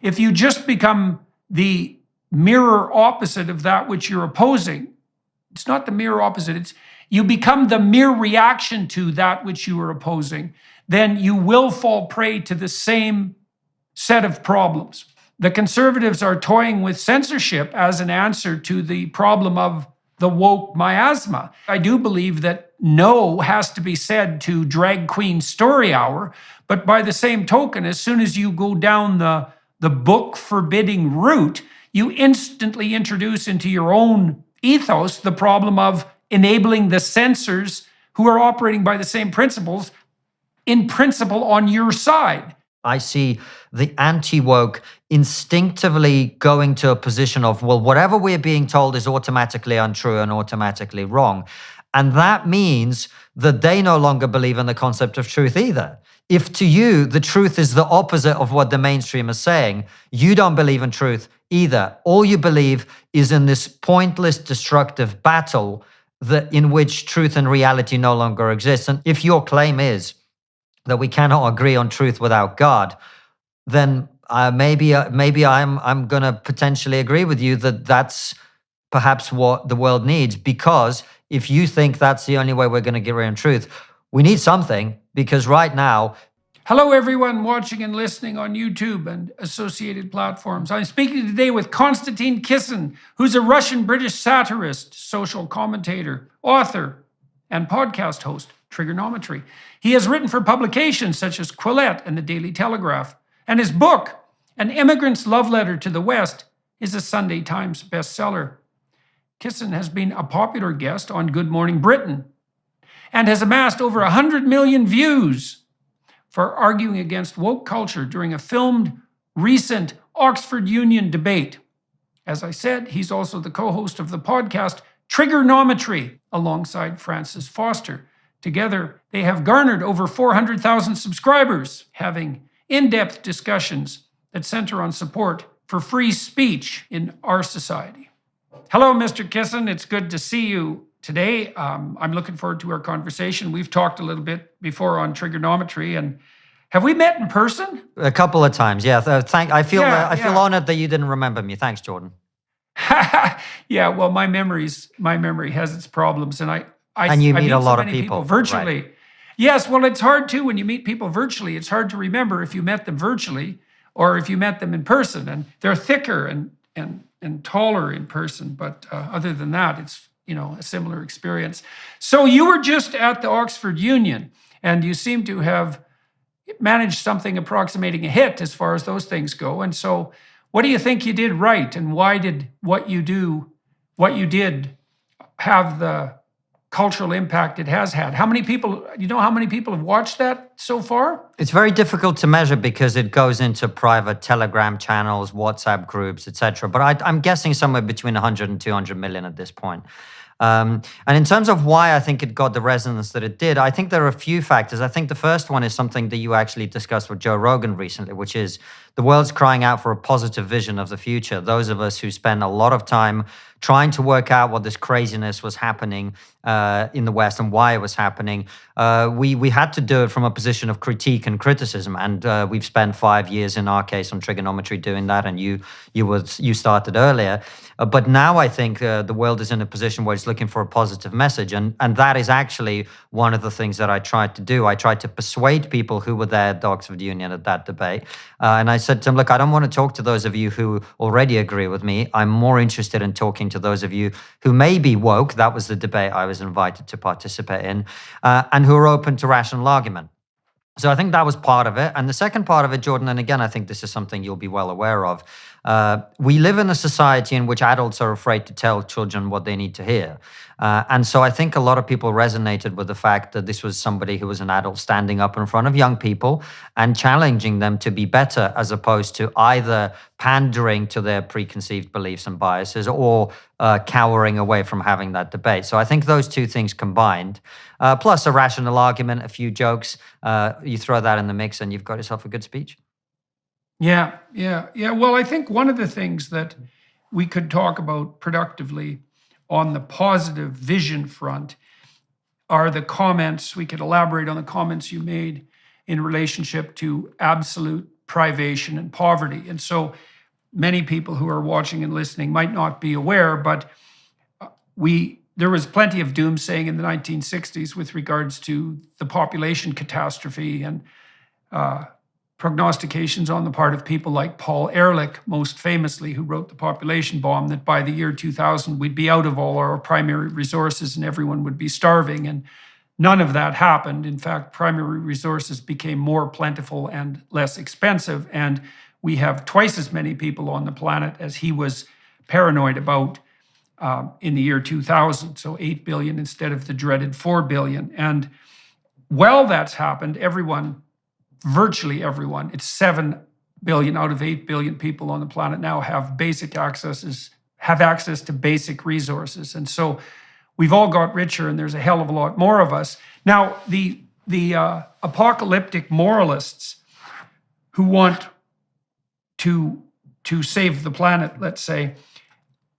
If you just become the mirror opposite of that which you're opposing, it's not the mirror opposite, you become the mere reaction to that which you are opposing, then you will fall prey to the same set of problems. The conservatives are toying with censorship as an answer to the problem of the woke miasma. I do believe that no has to be said to drag queen story hour, but by the same token, as soon as you go down the book forbidding route, you instantly introduce into your own ethos the problem of enabling the censors who are operating by the same principles, in principle, on your side. I see the anti-woke instinctively going to a position of, well, whatever we're being told is automatically untrue and automatically wrong. And that means that they no longer believe in the concept of truth either. If to you, the truth is the opposite of what the mainstream is saying, you don't believe in truth either. All you believe is in this pointless, destructive battle in which truth and reality no longer exist. And if your claim is that we cannot agree on truth without God, then maybe I'm going to potentially agree with you that that's perhaps what the world needs, because if you think that's the only way we're going to get rid of truth, we need something, because right now... Hello, everyone watching and listening on YouTube and associated platforms. I'm speaking today with Konstantin Kisin, who's a Russian-British satirist, social commentator, author, and podcast host. Trigonometry. He has written for publications such as Quillette and the Daily Telegraph, and his book, An Immigrant's Love Letter to the West, is a Sunday Times bestseller. Kisin has been a popular guest on Good Morning Britain and has amassed over 100 million views for arguing against woke culture during a filmed recent Oxford Union debate. As I said, he's also the co-host of the podcast Trigonometry alongside Francis Foster. Together, they have garnered over 400,000 subscribers, having in-depth discussions that center on support for free speech in our society. Hello, Mr. Kisin. It's good to see you today. I'm looking forward to our conversation. We've talked a little bit before on trigonometry, and have we met in person? A couple of times, yeah. I feel honored that you didn't remember me. Thanks, Jordan. Yeah, well, my memory has its problems, and you meet a lot so of many people virtually. Right. Yes, well, it's hard too when you meet people virtually. It's hard to remember if you met them virtually or if you met them in person. And they're thicker and taller in person. But other than that, it's a similar experience. So you were just at the Oxford Union, and you seem to have managed something approximating a hit as far as those things go. And so, what do you think you did right, and why did what you did have the cultural impact it has had? How many people have watched that so far? It's very difficult to measure because it goes into private Telegram channels, WhatsApp groups, etc. But I'm guessing somewhere between 100 and 200 million at this point. And in terms of why I think it got the resonance that it did, I think there are a few factors. I think the first one is something that you actually discussed with Joe Rogan recently, which is the world's crying out for a positive vision of the future. Those of us who spend a lot of time trying to work out what this craziness was happening in the West and why it was happening, we had to do it from a position of critique and criticism. And we've spent 5 years in our case on trigonometry doing that, and you started earlier. But now I think the world is in a position where it's looking for a positive message. And that is actually one of the things that I tried to do. I tried to persuade people who were there at the Oxford Union at that debate. And I said to them, look, I don't want to talk to those of you who already agree with me. I'm more interested in talking to those of you who may be woke. That was the debate I was invited to participate in, and who are open to rational argument. So I think that was part of it. And the second part of it, Jordan, and again, I think this is something you'll be well aware of, we live in a society in which adults are afraid to tell children what they need to hear. And so I think a lot of people resonated with the fact that this was somebody who was an adult standing up in front of young people and challenging them to be better, as opposed to either pandering to their preconceived beliefs and biases or cowering away from having that debate. So I think those two things combined, plus a rational argument, a few jokes, you throw that in the mix and you've got yourself a good speech. Yeah. Well, I think one of the things that we could talk about productively on the positive vision front are the comments. We could elaborate on the comments you made in relationship to absolute privation and poverty. And so many people who are watching and listening might not be aware, but there was plenty of doomsaying in the 1960s with regards to the population catastrophe and prognostications on the part of people like Paul Ehrlich, most famously, who wrote The Population Bomb, that by the year 2000, we'd be out of all our primary resources and everyone would be starving. And none of that happened. In fact, primary resources became more plentiful and less expensive. And we have twice as many people on the planet as he was paranoid about in the year 2000. So 8 billion instead of the dreaded 4 billion. And while that's happened, virtually everyone, it's 7 billion out of 8 billion people on the planet now have access to basic resources. And so we've all got richer, and there's a hell of a lot more of us. Now, the apocalyptic moralists who want to save the planet, let's say,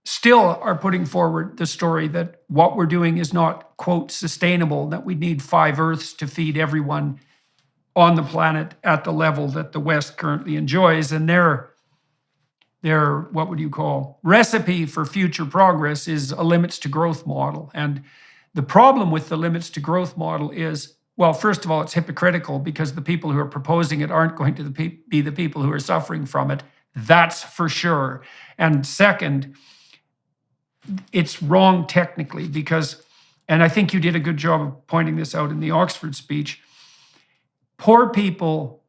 still are putting forward the story that what we're doing is not, quote, sustainable, that we need 5 Earths to feed everyone on the planet at the level that the West currently enjoys. And their what would you call, recipe for future progress is a limits to growth model. And the problem with the limits to growth model is, well, first of all, it's hypocritical because the people who are proposing it aren't going to be the people who are suffering from it. That's for sure. And second, it's wrong technically because, and I think you did a good job of pointing this out in the Oxford speech, poor people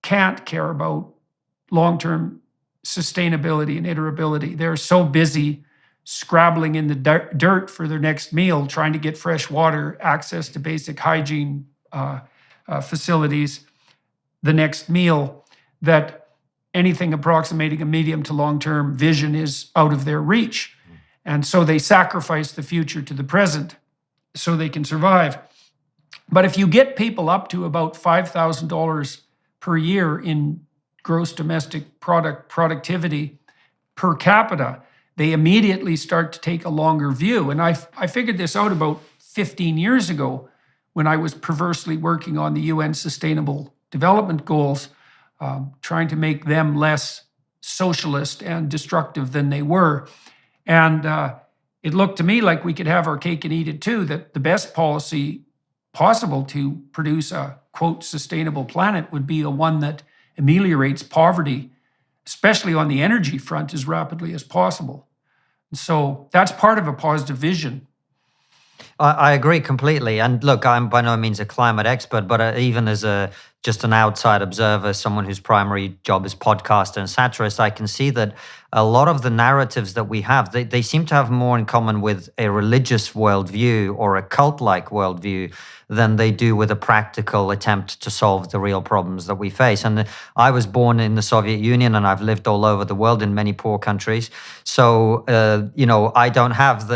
can't care about long-term sustainability and iterability. They're so busy scrabbling in the dirt for their next meal, trying to get fresh water, access to basic hygiene facilities, the next meal, that anything approximating a medium to long-term vision is out of their reach. And so they sacrifice the future to the present so they can survive. But if you get people up to about $5,000 per year in gross domestic product productivity per capita, they immediately start to take a longer view. And I figured this out about 15 years ago when I was perversely working on the UN Sustainable Development Goals, trying to make them less socialist and destructive than they were. And it looked to me like we could have our cake and eat it too, that the best policy possible to produce a, quote, sustainable planet would be a one that ameliorates poverty, especially on the energy front, as rapidly as possible. And so that's part of a positive vision. I agree completely. And look, I'm by no means a climate expert, but even as just an outside observer, someone whose primary job is podcaster and satirist, I can see that a lot of the narratives that we have, they seem to have more in common with a religious worldview or a cult-like worldview than they do with a practical attempt to solve the real problems that we face. And I was born in the Soviet Union, and I've lived all over the world in many poor countries. So, I don't have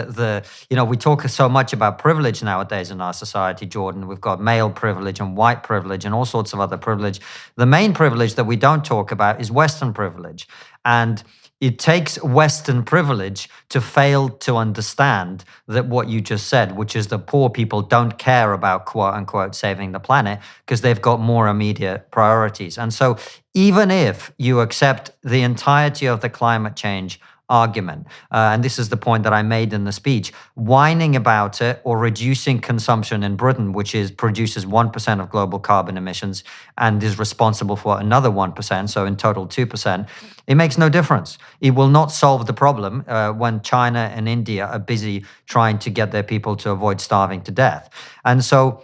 we talk so much about privilege nowadays in our society, Jordan. We've got male privilege and white privilege and all sorts of other privilege. The main privilege that we don't talk about is Western privilege. And it takes Western privilege to fail to understand that what you just said, which is that poor people don't care about, quote unquote, saving the planet because they've got more immediate priorities. And so even if you accept the entirety of the climate change argument, and this is the point that I made in the speech, whining about it or reducing consumption in Britain, which produces 1% of global carbon emissions and is responsible for another 1%, so in total 2%, it makes no difference. It will not solve the problem when China and India are busy trying to get their people to avoid starving to death. And so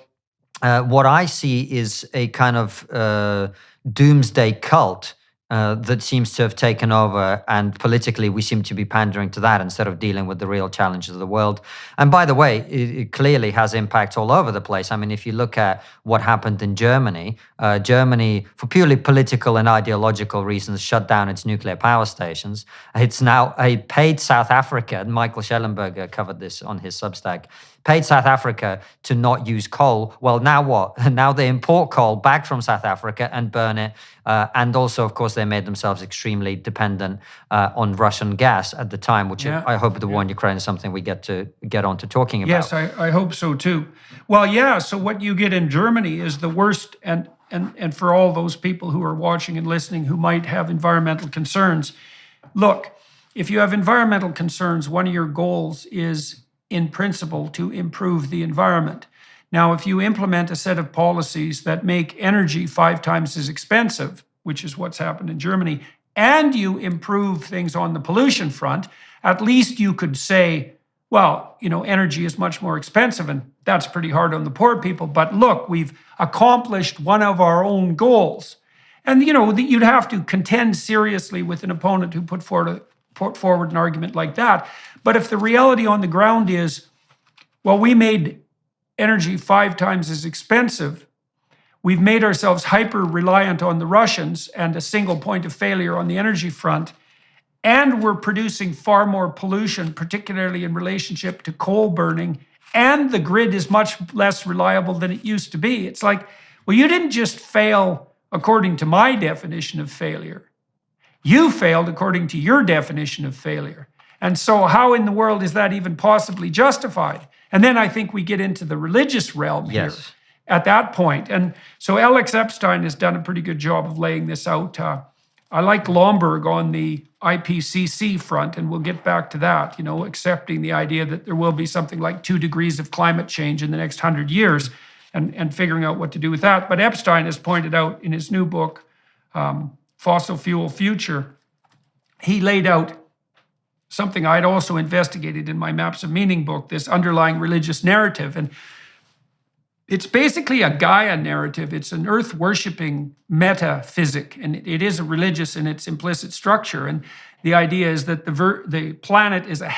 what I see is a kind of doomsday cult that seems to have taken over, and politically we seem to be pandering to that instead of dealing with the real challenges of the world. And by the way, it clearly has impact all over the place. I mean, if you look at what happened in Germany, Germany, for purely political and ideological reasons, shut down its nuclear power stations. It's now paid South Africa, and Michael Schellenberger covered this on his Substack, paid South Africa to not use coal. Well, now what? Now they import coal back from South Africa and burn it. And also, of course, they made themselves extremely dependent on Russian gas at the time, which I hope the war in Ukraine is something we get on to talking about. Yes, I hope so too. Well, yeah, so what you get in Germany is the worst, and and for all those people who are watching and listening who might have environmental concerns, look, if you have environmental concerns, one of your goals is, in principle, to improve the environment. Now, if you implement a set of policies that make energy 5 times as expensive, which is what's happened in Germany, and you improve things on the pollution front, at least you could say, well, energy is much more expensive, and that's pretty hard on the poor people. But look, we've accomplished one of our own goals. And, you'd have to contend seriously with an opponent who put forward an argument like that. But if the reality on the ground is, well, we made energy 5 times as expensive, we've made ourselves hyper-reliant on the Russians and a single point of failure on the energy front, and we're producing far more pollution, particularly in relationship to coal burning, and the grid is much less reliable than it used to be. It's like, well, you didn't just fail according to my definition of failure. You failed according to your definition of failure. And so how in the world is that even possibly justified? And then I think we get into the religious realm here at that point. And so Alex Epstein has done a pretty good job of laying this out. I like Lomberg on the IPCC front, and we'll get back to that, accepting the idea that there will be something like 2 degrees of climate change in the next 100 years and figuring out what to do with that. But Epstein has pointed out in his new book, Fossil Fuel Future, he laid out something I'd also investigated in my Maps of Meaning book, this underlying religious narrative. And it's basically a Gaia narrative. It's an earth-worshipping metaphysic, and it is a religious in its implicit structure. And the idea is that the planet is a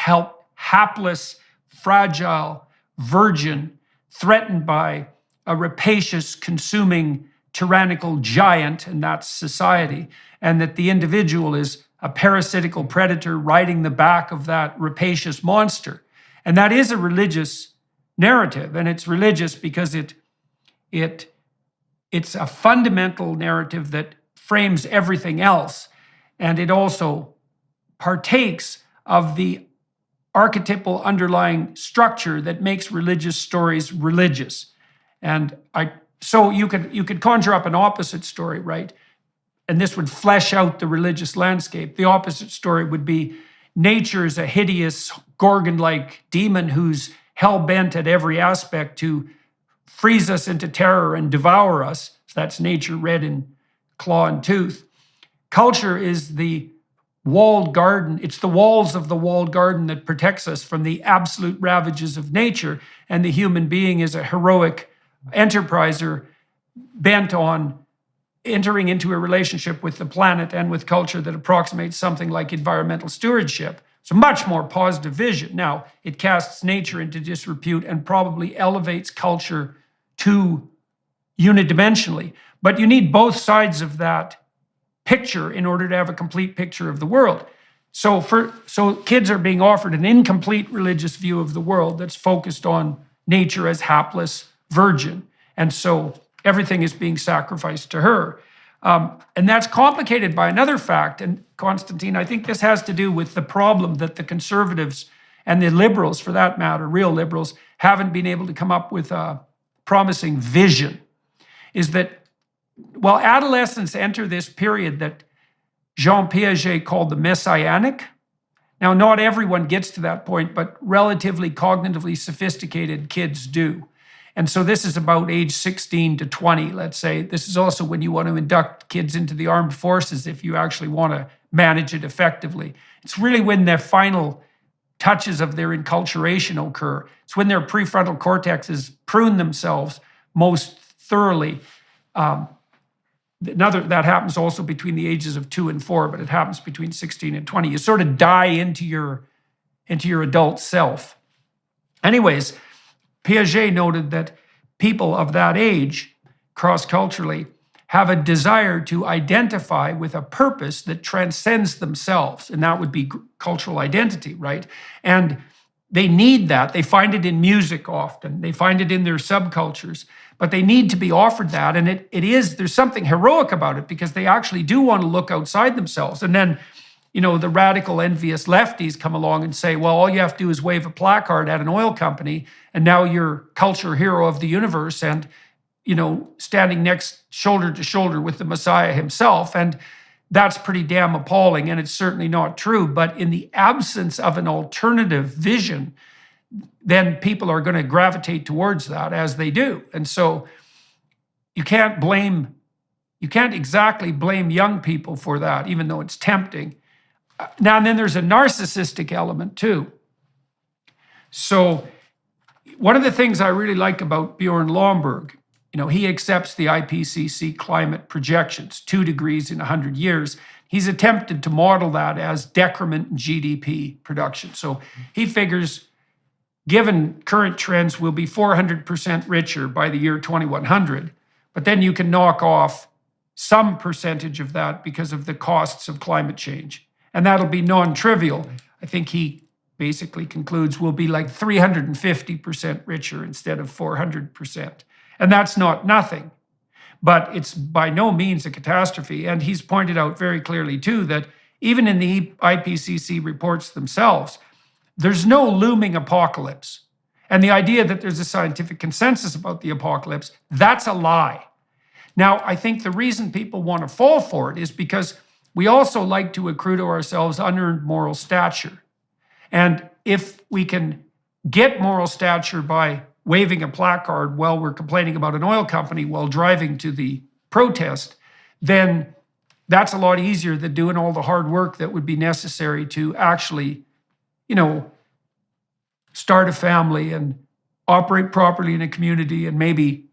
hapless, fragile virgin threatened by a rapacious, consuming, tyrannical giant, and that's society, and that the individual is a parasitical predator riding the back of that rapacious monster. And that is a religious narrative, and it's religious because it's a fundamental narrative that frames everything else, and it also partakes of the archetypal underlying structure that makes religious stories religious. And so you could conjure up an opposite story, right? And this would flesh out the religious landscape. The opposite story would be nature is a hideous Gorgon-like demon who's hell-bent at every aspect to freeze us into terror and devour us. So that's nature red in claw and tooth. Culture is the walled garden. It's the walls of the walled garden that protects us from the absolute ravages of nature. And the human being is a heroic enterpriser bent on entering into a relationship with the planet and with culture that approximates something like environmental stewardship. It's a much more positive vision. Now, it casts nature into disrepute and probably elevates culture to unidimensionally. But you need both sides of that picture in order to have a complete picture of the world. So kids are being offered an incomplete religious view of the world that's focused on nature as hapless virgin. And so everything is being sacrificed to her. And that's complicated by another fact. And Konstantin, I think this has to do with the problem that the conservatives and the liberals, for that matter, real liberals, haven't been able to come up with a promising vision. Is that, well, adolescents enter this period that Jean Piaget called the messianic. Now, not everyone gets to that point, but relatively cognitively sophisticated kids do. And so this is about age 16 to 20, let's say. This is also when you want to induct kids into the armed forces if you actually want to manage it effectively. It's really when their final touches of their enculturation occur. It's when their prefrontal cortexes prune themselves most thoroughly. That happens also between the ages of 2 and 4, but it happens between 16 and 20. You sort of die into your adult self. Anyways, Piaget noted that people of that age, cross-culturally, have a desire to identify with a purpose that transcends themselves, and that would be cultural identity, right? And they need that. They find it in music often. They find it in their subcultures, but they need to be offered that. And there's something heroic about it because they actually do want to look outside themselves. And then, the radical envious lefties come along and say, well, all you have to do is wave a placard at an oil company and now you're culture hero of the universe. And standing next shoulder to shoulder with the Messiah himself. And that's pretty damn appalling, and it's certainly not true. But in the absence of an alternative vision, then people are going to gravitate towards that, as they do. And so you can't exactly blame young people for that, even though it's tempting. Now, and then there's a narcissistic element too. So one of the things I really like about Bjorn Lomborg, he accepts the IPCC climate projections, 2 degrees in 100 years. He's attempted to model that as decrement in GDP production. So he figures, given current trends, we'll be 400% richer by the year 2100. But then you can knock off some percentage of that because of the costs of climate change. And that'll be non-trivial. I think he basically concludes we'll be like 350% richer instead of 400%. And that's not nothing, but it's by no means a catastrophe. And he's pointed out very clearly too that even in the IPCC reports themselves, there's no looming apocalypse. And the idea that there's a scientific consensus about the apocalypse, that's a lie. Now, I think the reason people want to fall for it is because we also like to accrue to ourselves unearned moral stature. And if we can get moral stature by waving a placard while we're complaining about an oil company while driving to the protest, then that's a lot easier than doing all the hard work that would be necessary to actually, start a family and operate properly in a community and maybe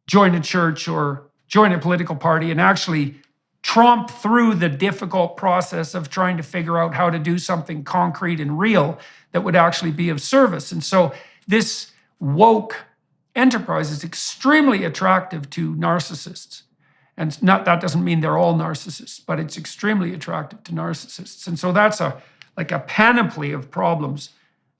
join a church or join a political party and actually tromp through the difficult process of trying to figure out how to do something concrete and real that would actually be of service. And so this woke enterprise is extremely attractive to narcissists. And that doesn't mean they're all narcissists, but it's extremely attractive to narcissists. And so that's a panoply of problems,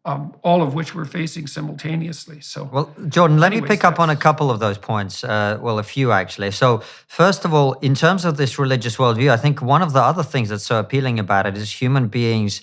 all of which we're facing simultaneously. So, well, Jordan, let me pick up on a couple of those points. A few actually. So, first of all, in terms of this religious worldview, I think one of the other things that's so appealing about it is human beings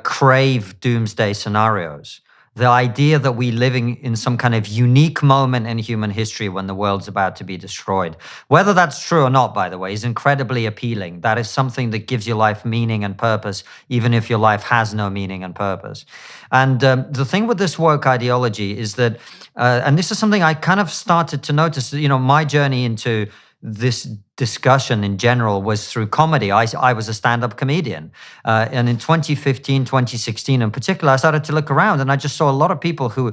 crave doomsday scenarios. The idea that we're living in some kind of unique moment in human history when the world's about to be destroyed. Whether that's true or not, by the way, is incredibly appealing. That is something that gives your life meaning and purpose, even if your life has no meaning and purpose. And the thing with this woke ideology is that, and this is something I kind of started to notice, my journey into this discussion in general was through comedy. I was a stand-up comedian. And in 2015, 2016 in particular, I started to look around and I just saw a lot of people who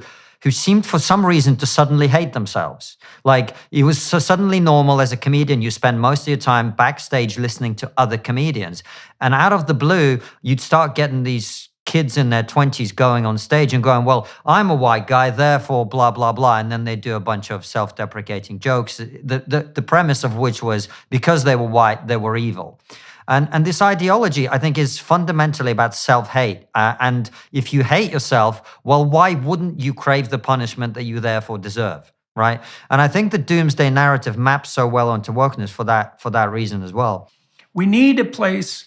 seemed for some reason to suddenly hate themselves. Like it was so suddenly normal as a comedian, you spend most of your time backstage listening to other comedians. And out of the blue, you'd start getting these kids in their 20s going on stage and going, well, I'm a white guy, therefore blah, blah, blah. And then they do a bunch of self-deprecating jokes, the premise of which was because they were white, they were evil. And this ideology, I think, is fundamentally about self-hate. And if you hate yourself, well, why wouldn't you crave the punishment that you therefore deserve, right? And I think the doomsday narrative maps so well onto wokeness for that reason as well. We need a place,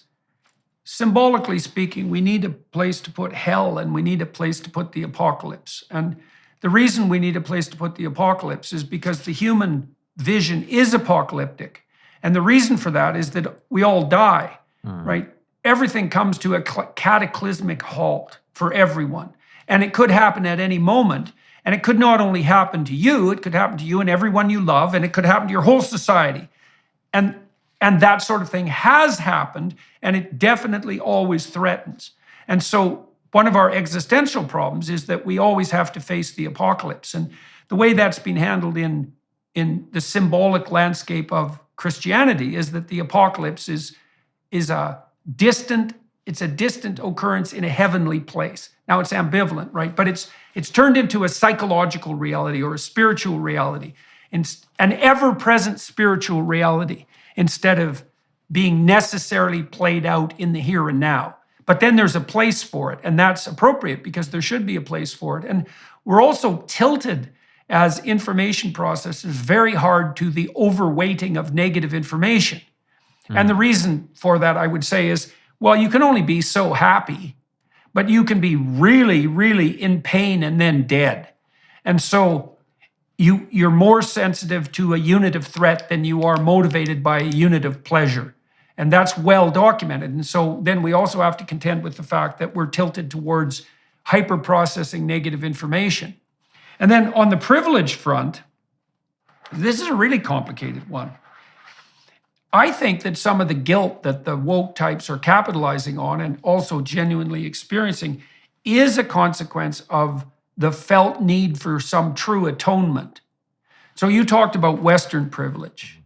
symbolically speaking, we need a place to put hell and we need a place to put the apocalypse. And the reason we need a place to put the apocalypse is because the human vision is apocalyptic. And the reason for that is that we all die, right? Everything comes to a cataclysmic halt for everyone. And it could happen at any moment. And it could not only happen to you, it could happen to you and everyone you love, and it could happen to your whole society. And that sort of thing has happened, and it definitely always threatens. And so one of our existential problems is that we always have to face the apocalypse. And the way that's been handled in the symbolic landscape of Christianity is that the apocalypse is a distant occurrence in a heavenly place. Now it's ambivalent, right? But it's turned into a psychological reality or a spiritual reality, an ever-present spiritual reality, instead of being necessarily played out in the here and now. But then there's a place for it, and that's appropriate because there should be a place for it. And we're also tilted as information processors very hard to the overweighting of negative information. And the reason for that, I would say, is, well, you can only be so happy, but you can be really, really in pain and then dead. And so you're more sensitive to a unit of threat than you are motivated by a unit of pleasure. And that's well documented. And so then we also have to contend with the fact that we're tilted towards hyper-processing negative information. And then on the privilege front, this is a really complicated one. I think that some of the guilt that the woke types are capitalizing on and also genuinely experiencing is a consequence of the felt need for some true atonement. So you talked about Western privilege.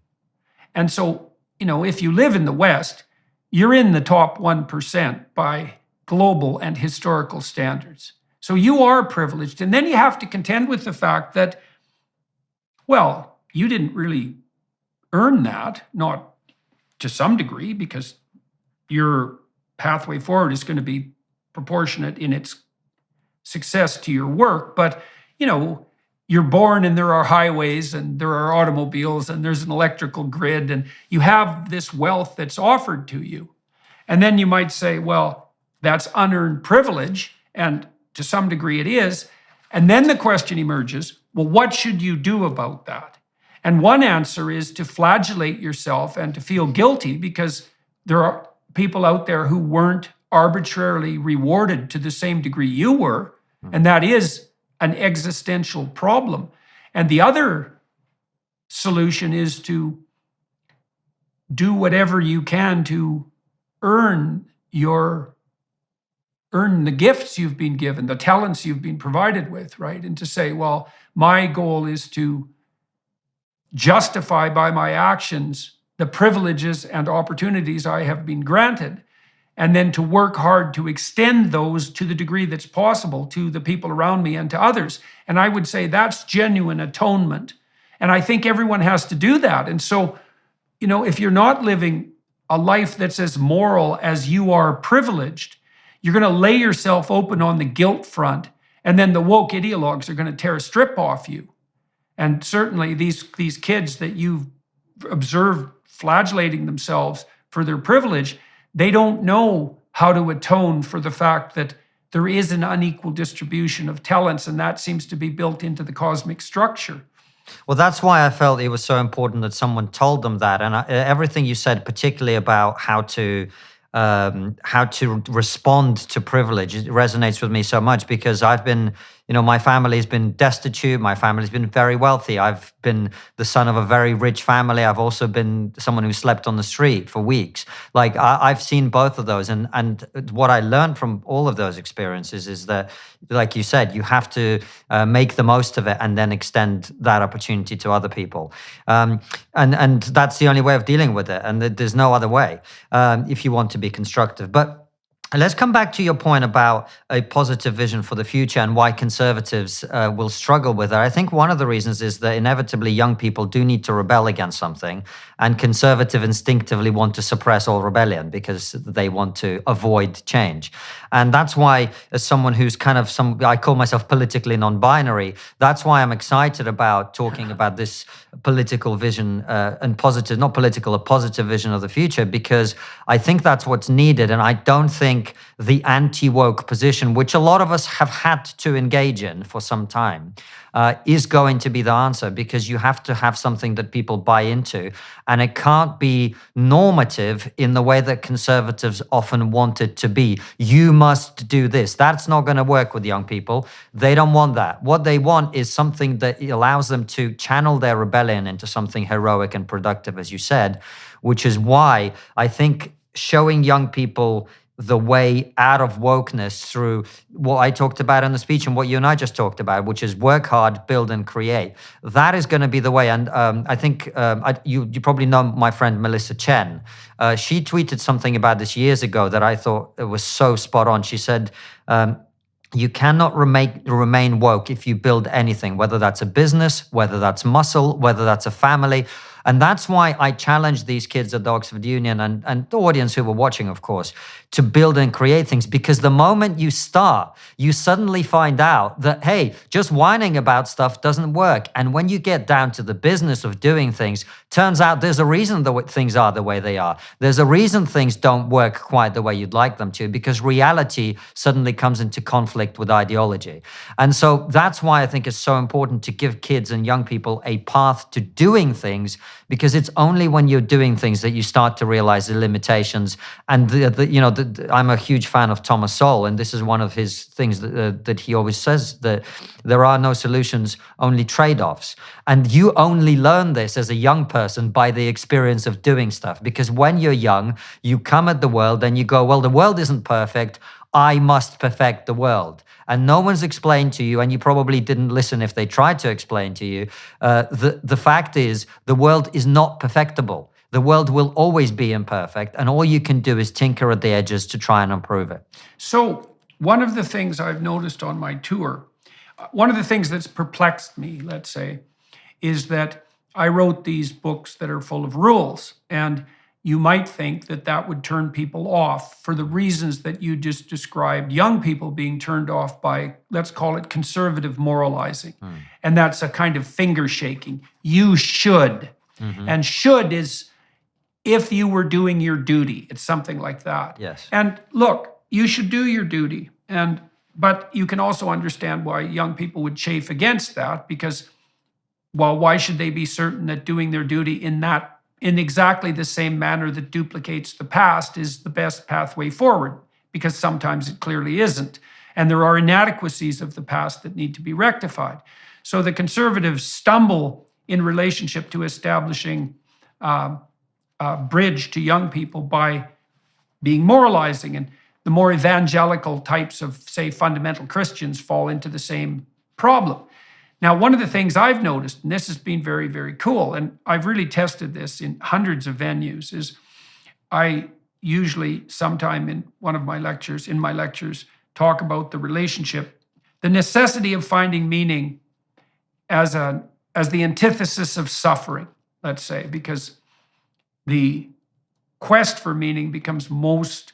And so, if you live in the West, you're in the top 1% by global and historical standards. So you are privileged. And then you have to contend with the fact that, well, you didn't really earn that, not to some degree, because your pathway forward is going to be proportionate in its success to your work. But, you're born and there are highways and there are automobiles and there's an electrical grid and you have this wealth that's offered to you. And then you might say, well, that's unearned privilege. And to some degree it is. And then the question emerges, well, what should you do about that? And one answer is to flagellate yourself and to feel guilty because there are people out there who weren't arbitrarily rewarded to the same degree you were. And that is an existential problem. And the other solution is to do whatever you can to earn the gifts you've been given, the talents you've been provided with, right? And to say, well, my goal is to justify by my actions the privileges and opportunities I have been granted, and then to work hard to extend those to the degree that's possible to the people around me and to others. And I would say that's genuine atonement. And I think everyone has to do that. And so, if you're not living a life that's as moral as you are privileged, you're going to lay yourself open on the guilt front, and then the woke ideologues are going to tear a strip off you. And certainly these kids that you've observed flagellating themselves for their privilege, they don't know how to atone for the fact that there is an unequal distribution of talents, and that seems to be built into the cosmic structure. Well, that's why I felt it was so important that someone told them that. And everything you said, particularly about how to respond to privilege, it resonates with me so much because I've been, my family's been destitute. My family's been very wealthy. I've been the son of a very rich family. I've also been someone who slept on the street for weeks. Like I've seen both of those. And what I learned from all of those experiences is that, like you said, you have to make the most of it and then extend that opportunity to other people. And that's the only way of dealing with it. And there's no other way if you want to be constructive. But let's come back to your point about a positive vision for the future and why conservatives will struggle with it. I think one of the reasons is that inevitably young people do need to rebel against something, and conservatives instinctively want to suppress all rebellion because they want to avoid change. And that's why, as someone who's I call myself politically non-binary, that's why I'm excited about talking about this political vision and positive, not political, a positive vision of the future, because I think that's what's needed. And I don't think the anti-woke position, which a lot of us have had to engage in for some time, is going to be the answer, because you have to have something that people buy into, and it can't be normative in the way that conservatives often want it to be. You must do this. That's not going to work with young people. They don't want that. What they want is something that allows them to channel their rebellion into something heroic and productive, as you said, which is why I think showing young people the way out of wokeness through what I talked about in the speech and what you and I just talked about, which is work hard, build and create. That is going to be the way. And I think you probably know my friend Melissa Chen. She tweeted something about this years ago that I thought it was so spot on. She said, you cannot remain woke if you build anything, whether that's a business, whether that's muscle, whether that's a family. And that's why I challenge these kids at the Oxford Union and the audience who were watching, of course, to build and create things. Because the moment you start, you suddenly find out that, hey, just whining about stuff doesn't work. And when you get down to the business of doing things, turns out there's a reason that things are the way they are. There's a reason things don't work quite the way you'd like them to, because reality suddenly comes into conflict with ideology. And so that's why I think it's so important to give kids and young people a path to doing things, because it's only when you're doing things that you start to realize the limitations. And I'm a huge fan of Thomas Sowell, and this is one of his things that he always says, that there are no solutions, only trade-offs. And you only learn this as a young person by the experience of doing stuff, because when you're young, you come at the world and you go, well, the world isn't perfect, I must perfect the world. And no one's explained to you, and you probably didn't listen if they tried to explain to you, the fact is the world is not perfectible. The world will always be imperfect, and all you can do is tinker at the edges to try and improve it. So one of the things I've noticed on my tour, one of the things that's perplexed me, let's say, is that I wrote these books that are full of rules, and you might think that that would turn people off for the reasons that you just described, young people being turned off by, let's call it conservative moralizing. And that's a kind of finger shaking. You should. And should is if you were doing your duty. It's something like that. Yes. And look, you should do your duty. But you can also understand why young people would chafe against that, because, well, why should they be certain that doing their duty in exactly the same manner that duplicates the past is the best pathway forward? Because sometimes it clearly isn't. And there are inadequacies of the past that need to be rectified. So the conservatives stumble in relationship to establishing a bridge to young people by being moralizing. And the more evangelical types of, say, fundamental Christians fall into the same problem. Now, one of the things I've noticed, and this has been very, very cool, and I've really tested this in hundreds of venues, is I usually sometime in my lectures, talk about the relationship, the necessity of finding meaning as the antithesis of suffering, let's say, because the quest for meaning becomes most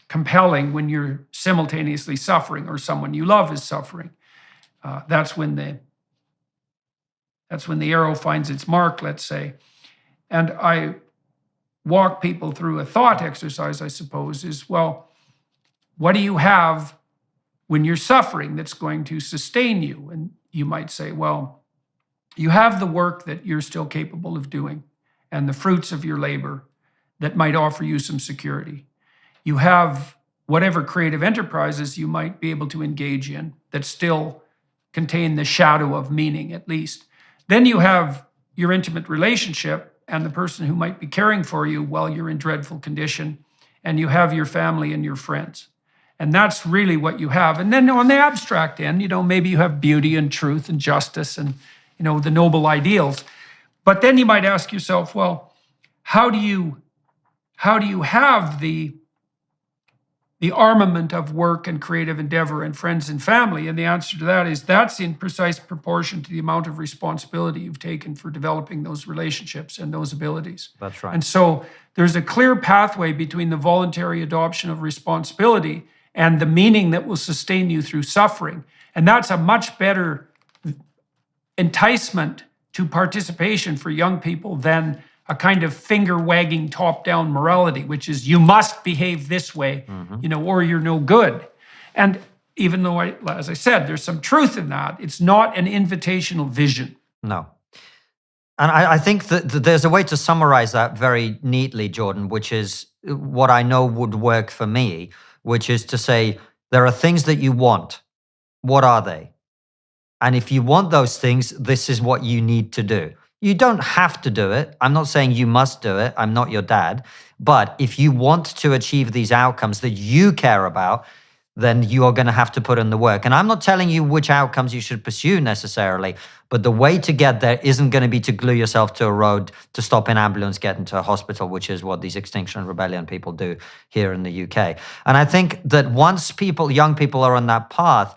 compelling when you're simultaneously suffering or someone you love is suffering. That's when the arrow finds its mark, let's say. And I walk people through a thought exercise, I suppose, is, well, what do you have when you're suffering that's going to sustain you? And you might say, well, you have the work that you're still capable of doing and the fruits of your labor that might offer you some security. You have whatever creative enterprises you might be able to engage in that still contain the shadow of meaning, at least. Then you have your intimate relationship and the person who might be caring for you while you're in dreadful condition, and you have your family and your friends. And that's really what you have. And then on the abstract end, maybe you have beauty and truth and justice and, the noble ideals. But then you might ask yourself, well, how do you have the armament of work and creative endeavor and friends and family? And the answer to that is that's in precise proportion to the amount of responsibility you've taken for developing those relationships and those abilities. That's right. And so there's a clear pathway between the voluntary adoption of responsibility and the meaning that will sustain you through suffering. And that's a much better enticement to participation for young people than a kind of finger-wagging top-down morality, which is you must behave this way, or you're no good. And even though, as I said, there's some truth in that, it's not an invitational vision. No. And I think that there's a way to summarize that very neatly, Jordan, which is what I know would work for me, which is to say, there are things that you want. What are they? And if you want those things, this is what you need to do. You don't have to do it. I'm not saying you must do it. I'm not your dad. But if you want to achieve these outcomes that you care about, then you are going to have to put in the work. And I'm not telling you which outcomes you should pursue necessarily, but the way to get there isn't going to be to glue yourself to a road, to stop an ambulance, get into a hospital, which is what these Extinction Rebellion people do here in the UK. And I think that once young people are on that path,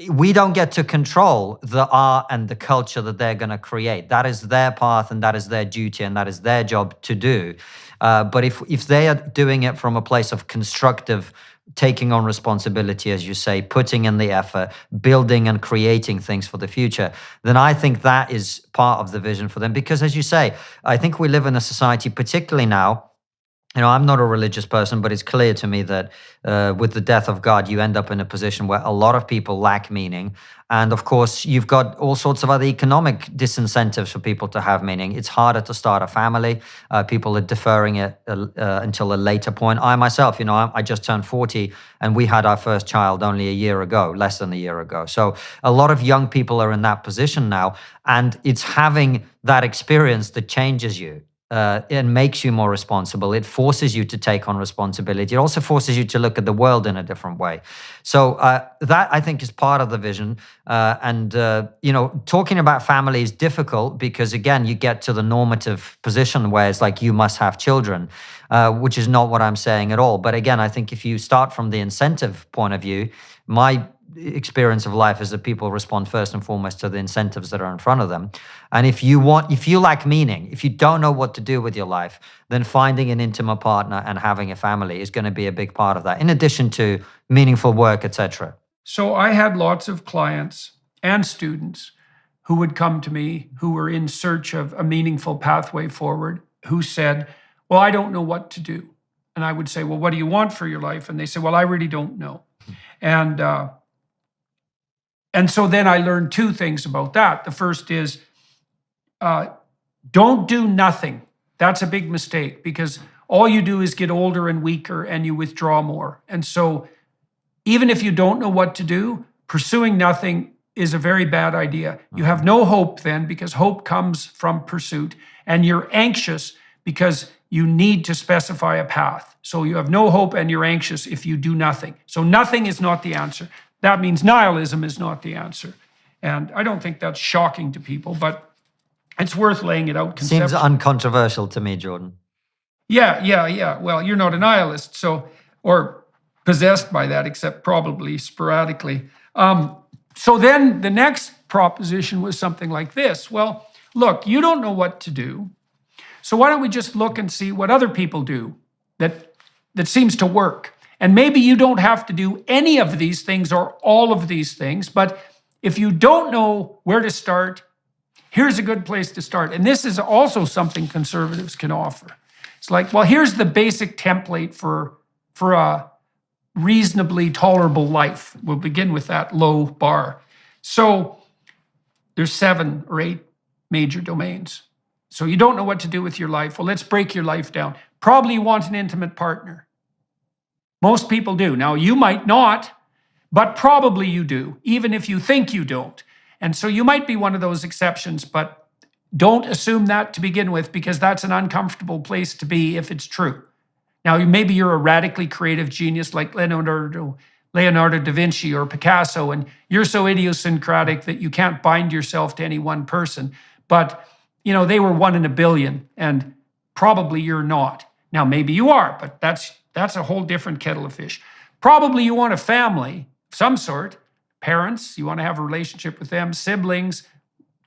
we don't get to control the art and the culture that they're going to create. That is their path, and that is their duty, and that is their job to do. But if they are doing it from a place of constructive, taking on responsibility, as you say, putting in the effort, building and creating things for the future, then I think that is part of the vision for them. Because as you say, I think we live in a society, particularly now, I'm not a religious person, but it's clear to me that with the death of God, you end up in a position where a lot of people lack meaning. And of course, you've got all sorts of other economic disincentives for people to have meaning. It's harder to start a family. People are deferring it until a later point. I myself, I just turned 40, and we had our first child only a year ago, less than a year ago. So a lot of young people are in that position now, and it's having that experience that changes you. It makes you more responsible. It forces you to take on responsibility. It also forces you to look at the world in a different way. So that, I think, is part of the vision. Talking about family is difficult because, again, you get to the normative position where it's like you must have children, which is not what I'm saying at all. But again, I think if you start from the incentive point of view, my experience of life is that people respond first and foremost to the incentives that are in front of them. And if you lack meaning, if you don't know what to do with your life, then finding an intimate partner and having a family is going to be a big part of that, in addition to meaningful work, etc. So I had lots of clients and students who would come to me who were in search of a meaningful pathway forward, who said, well, I don't know what to do. And I would say, well, what do you want for your life? And they say, well, I really don't know. And so then I learned two things about that. The first is, don't do nothing. That's a big mistake, because all you do is get older and weaker and you withdraw more. And so even if you don't know what to do, pursuing nothing is a very bad idea. You have no hope then, because hope comes from pursuit, and you're anxious because you need to specify a path. So you have no hope and you're anxious if you do nothing. So nothing is not the answer. That means nihilism is not the answer. And I don't think that's shocking to people, but it's worth laying it out conceptually. Seems uncontroversial to me, Jordan. Yeah. Well, you're not a nihilist, or possessed by that, except probably sporadically. So then the next proposition was something like this. Well, look, you don't know what to do. So why don't we just look and see what other people do that seems to work? And maybe you don't have to do any of these things or all of these things, but if you don't know where to start, here's a good place to start. And this is also something conservatives can offer. It's like, well, here's the basic template for a reasonably tolerable life. We'll begin with that low bar. So there's 7 or 8 major domains. So you don't know what to do with your life. Well, let's break your life down. Probably you want an intimate partner. Most people do. Now, you might not, but probably you do, even if you think you don't. And so you might be one of those exceptions, but don't assume that to begin with, because that's an uncomfortable place to be if it's true. Now, maybe you're a radically creative genius like Leonardo da Vinci or Picasso, and you're so idiosyncratic that you can't bind yourself to any one person. But, they were 1 in a billion, and probably you're not. Now, maybe you are, but that's a whole different kettle of fish. Probably you want a family of some sort. Parents, you want to have a relationship with them. Siblings,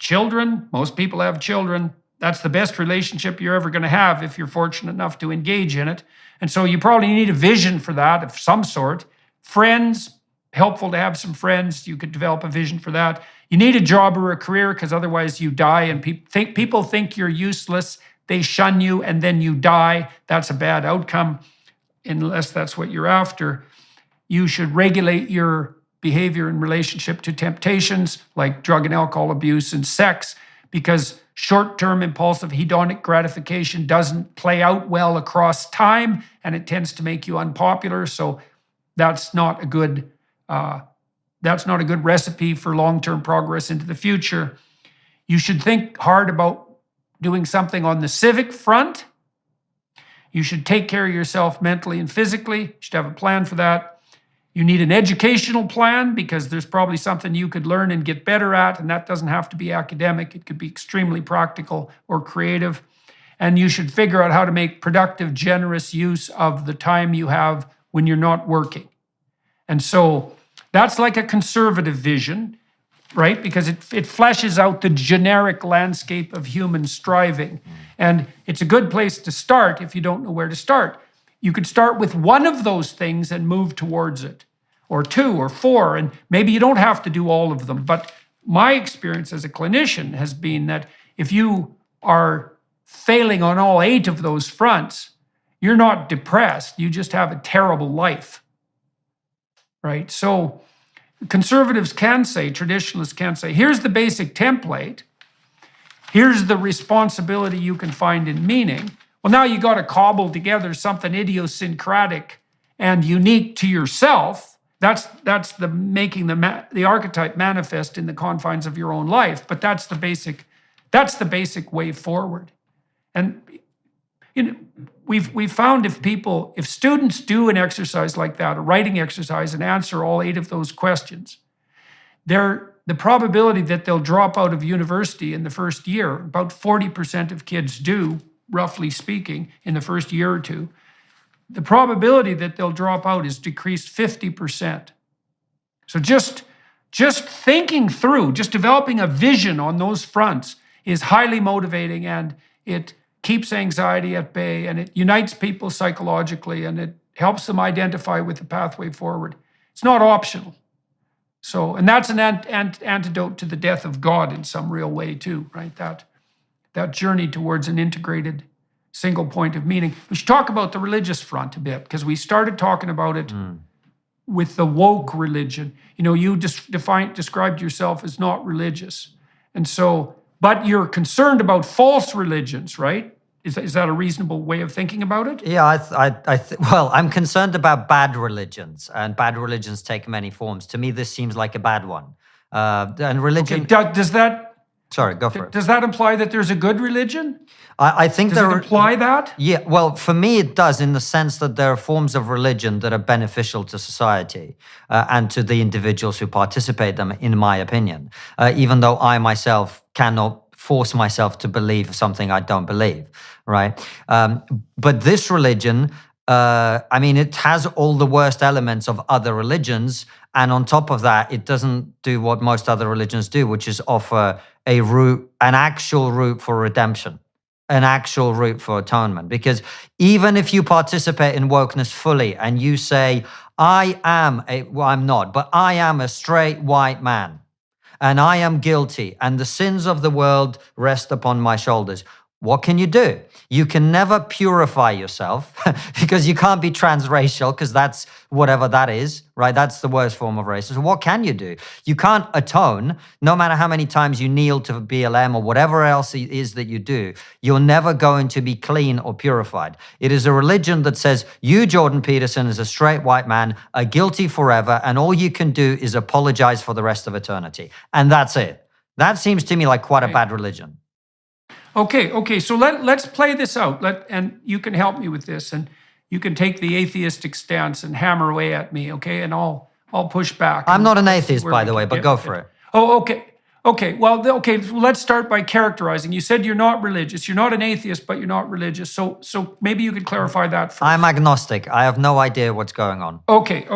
children. Most people have children. That's the best relationship you're ever going to have if you're fortunate enough to engage in it. And so you probably need a vision for that of some sort. Friends, helpful to have some friends. You could develop a vision for that. You need a job or a career, because otherwise you die, and people think you're useless. They shun you, and then you die. That's a bad outcome, unless that's what you're after. You should regulate your behavior in relationship to temptations like drug and alcohol abuse and sex, because short-term impulsive hedonic gratification doesn't play out well across time, and it tends to make you unpopular. So that's not a good recipe for long-term progress into the future. You should think hard about doing something on the civic front. You should take care of yourself mentally and physically. You should have a plan for that. You need an educational plan, because there's probably something you could learn and get better at, and that doesn't have to be academic. It could be extremely practical or creative. And you should figure out how to make productive, generous use of the time you have when you're not working. And so That's like a conservative vision, right? Because it fleshes out the generic landscape of human striving. And it's a good place to start if you don't know where to start. You could start with one of those things and move towards it, or two or four, and maybe you don't have to do all of them. But my experience as a clinician has been that if you are failing on all 8 of those fronts, you're not depressed, you just have a terrible life, right? So conservatives can say, traditionalists can say, here's the basic template, here's the responsibility you can find in meaning. Well, now you got to cobble together something idiosyncratic and unique to yourself. That's the making the archetype manifest in the confines of your own life. But that's the basic way forward. And we've found if students do an exercise like that, a writing exercise, and answer all 8 of those questions, the probability that they'll drop out of university in the first year, about 40% of kids do, roughly speaking, in the first year or two, the probability that they'll drop out is decreased 50%. So just thinking through, just developing a vision on those fronts is highly motivating, and it keeps anxiety at bay, and it unites people psychologically, and it helps them identify with the pathway forward. It's not optional. So, and that's an antidote to the death of God in some real way too, right? That journey towards an integrated single point of meaning. We should talk about the religious front a bit, because we started talking about it with the woke religion. You just described yourself as not religious. And so, but you're concerned about false religions, right? Is that a reasonable way of thinking about it? Yeah, well, I'm concerned about bad religions, and bad religions take many forms. To me, this seems like a bad one. And religion... Okay, does that... Sorry, go for it. Does that imply that there's a good religion? I think does it imply that? Yeah, well, for me it does, in the sense that there are forms of religion that are beneficial to society and to the individuals who participate them, in my opinion, even though I myself cannot force myself to believe something I don't believe, right? But this religion, it has all the worst elements of other religions, and on top of that, it doesn't do what most other religions do, which is offer an actual route for redemption, an actual route for atonement. Because even if you participate in wokeness fully and you say, I'm not, but I am a straight white man, and I am guilty, and the sins of the world rest upon my shoulders, what can you do? You can never purify yourself because you can't be transracial, because that's whatever that is, right? That's the worst form of racism. What can you do? You can't atone. No matter how many times you kneel to BLM or whatever else it is that you do, you're never going to be clean or purified. It is a religion that says you, Jordan Peterson, as a straight white man, are guilty forever, and all you can do is apologize for the rest of eternity. And that's it. That seems to me like quite a bad religion. Okay. So let's play this out. And you can help me with this, and you can take the atheistic stance and hammer away at me, okay? And I'll push back. I'm not an atheist, by the way, but go for it. Oh, okay. Well, let's start by characterizing. You said you're not religious. You're not an atheist, but you're not religious. So maybe you could clarify that first. I'm agnostic. I have no idea what's going on. Okay.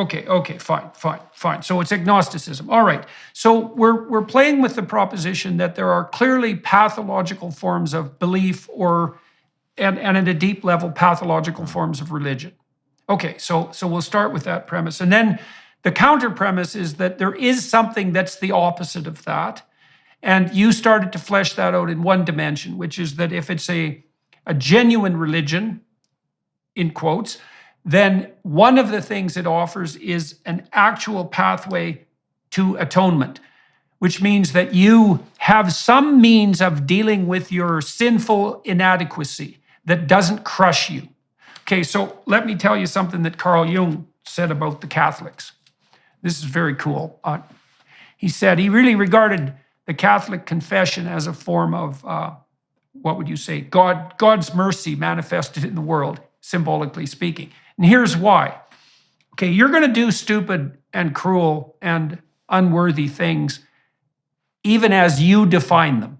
Fine. So it's agnosticism. All right. So we're playing with the proposition that there are clearly pathological forms of belief, and at a deep level, pathological forms of religion. Okay. So we'll start with that premise, and then the counter premise is that there is something that's the opposite of that. And you started to flesh that out in one dimension, which is that if it's a genuine religion, in quotes, then one of the things it offers is an actual pathway to atonement, which means that you have some means of dealing with your sinful inadequacy that doesn't crush you. Okay, so let me tell you something that Carl Jung said about the Catholics. This is very cool. He said he really regarded the Catholic confession as a form of, what would you say, God's mercy manifested in the world, symbolically speaking. And here's why. Okay, you're going to do stupid and cruel and unworthy things, even as you define them.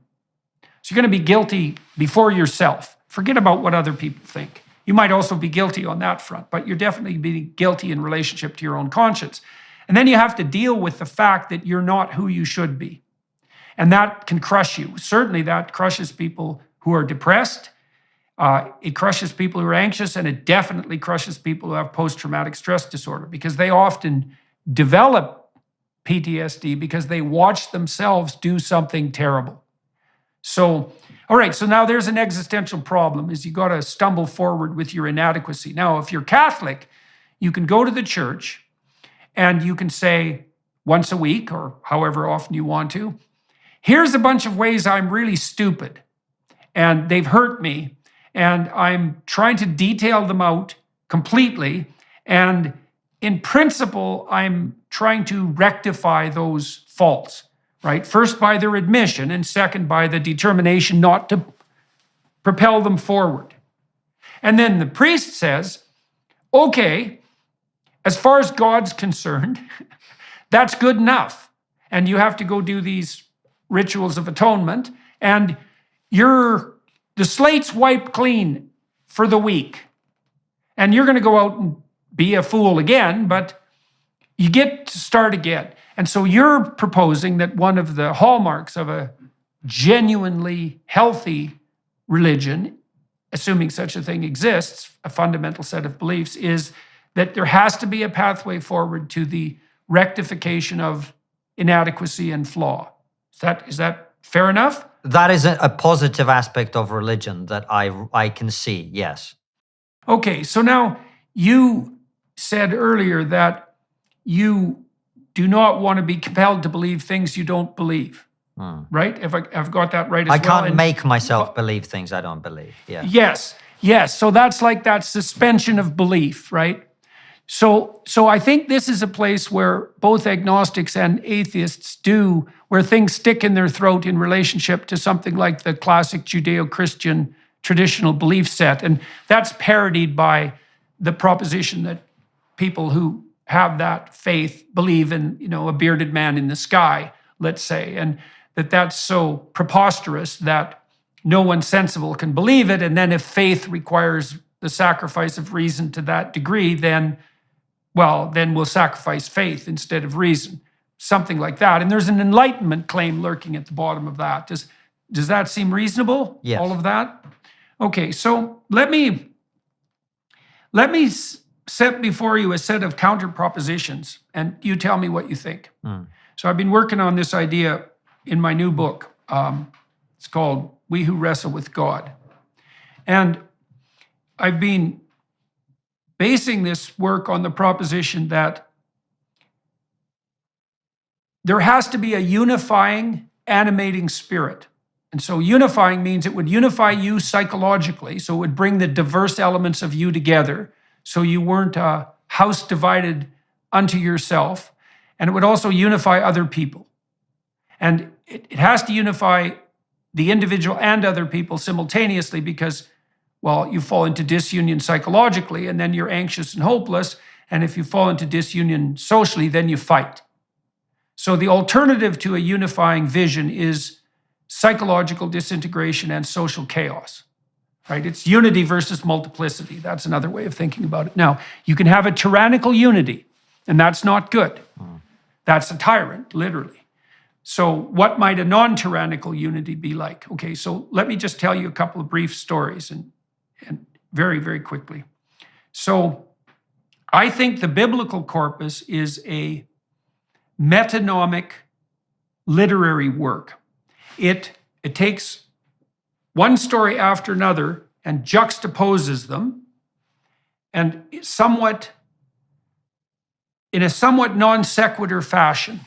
So you're going to be guilty before yourself. Forget about what other people think. You might also be guilty on that front, but you're definitely being guilty in relationship to your own conscience. And then you have to deal with the fact that you're not who you should be. And that can crush you. Certainly that crushes people who are depressed. It crushes people who are anxious, and it definitely crushes people who have post-traumatic stress disorder, because they often develop PTSD because they watch themselves do something terrible. So, all right, so now there's an existential problem, is you got to stumble forward with your inadequacy. Now, if you're Catholic, you can go to the church and you can say once a week or however often you want to, here's a bunch of ways I'm really stupid and they've hurt me, and I'm trying to detail them out completely. And in principle, I'm trying to rectify those faults, right? First by their admission, and second by the determination not to propel them forward. And then the priest says, okay, as far as God's concerned, that's good enough. And you have to go do these rituals of atonement, and the slate's wiped clean for the week. And you're going to go out and be a fool again, but you get to start again. And so you're proposing that one of the hallmarks of a genuinely healthy religion, assuming such a thing exists, a fundamental set of beliefs, is that there has to be a pathway forward to the rectification of inadequacy and flaw. Is that fair enough? That is a positive aspect of religion that I can see, yes. Okay, so now you said earlier that you do not want to be compelled to believe things you don't believe, right? If I've got that right as well. I can't make myself believe things I don't believe, yeah. Yes. So that's like that suspension of belief, right? So I think this is a place where both agnostics and atheists where things stick in their throat in relationship to something like the classic Judeo-Christian traditional belief set. And that's parodied by the proposition that people who have that faith believe in, a bearded man in the sky, let's say, and that's so preposterous that no one sensible can believe it. And then if faith requires the sacrifice of reason to that degree, then we'll sacrifice faith instead of reason, something like that. And there's an enlightenment claim lurking at the bottom of that. Does that seem reasonable? Yes. All of that? Okay, so let me set before you a set of counter propositions, and you tell me what you think. So I've been working on this idea in my new book. It's called We Who Wrestle with God. And I've been basing this work on the proposition that there has to be a unifying, animating spirit. And so unifying means it would unify you psychologically, so it would bring the diverse elements of you together, so you weren't a house divided unto yourself. And it would also unify other people. And it has to unify the individual and other people simultaneously, because you fall into disunion psychologically, and then you're anxious and hopeless. And if you fall into disunion socially, then you fight. So the alternative to a unifying vision is psychological disintegration and social chaos, right? It's unity versus multiplicity. That's another way of thinking about it. Now, you can have a tyrannical unity, and that's not good. That's a tyrant, literally. So what might a non-tyrannical unity be like? Okay, so let me just tell you a couple of brief stories and very, very quickly. So I think the biblical corpus is a metonymic literary work. It takes one story after another and juxtaposes them, and in a somewhat non sequitur fashion,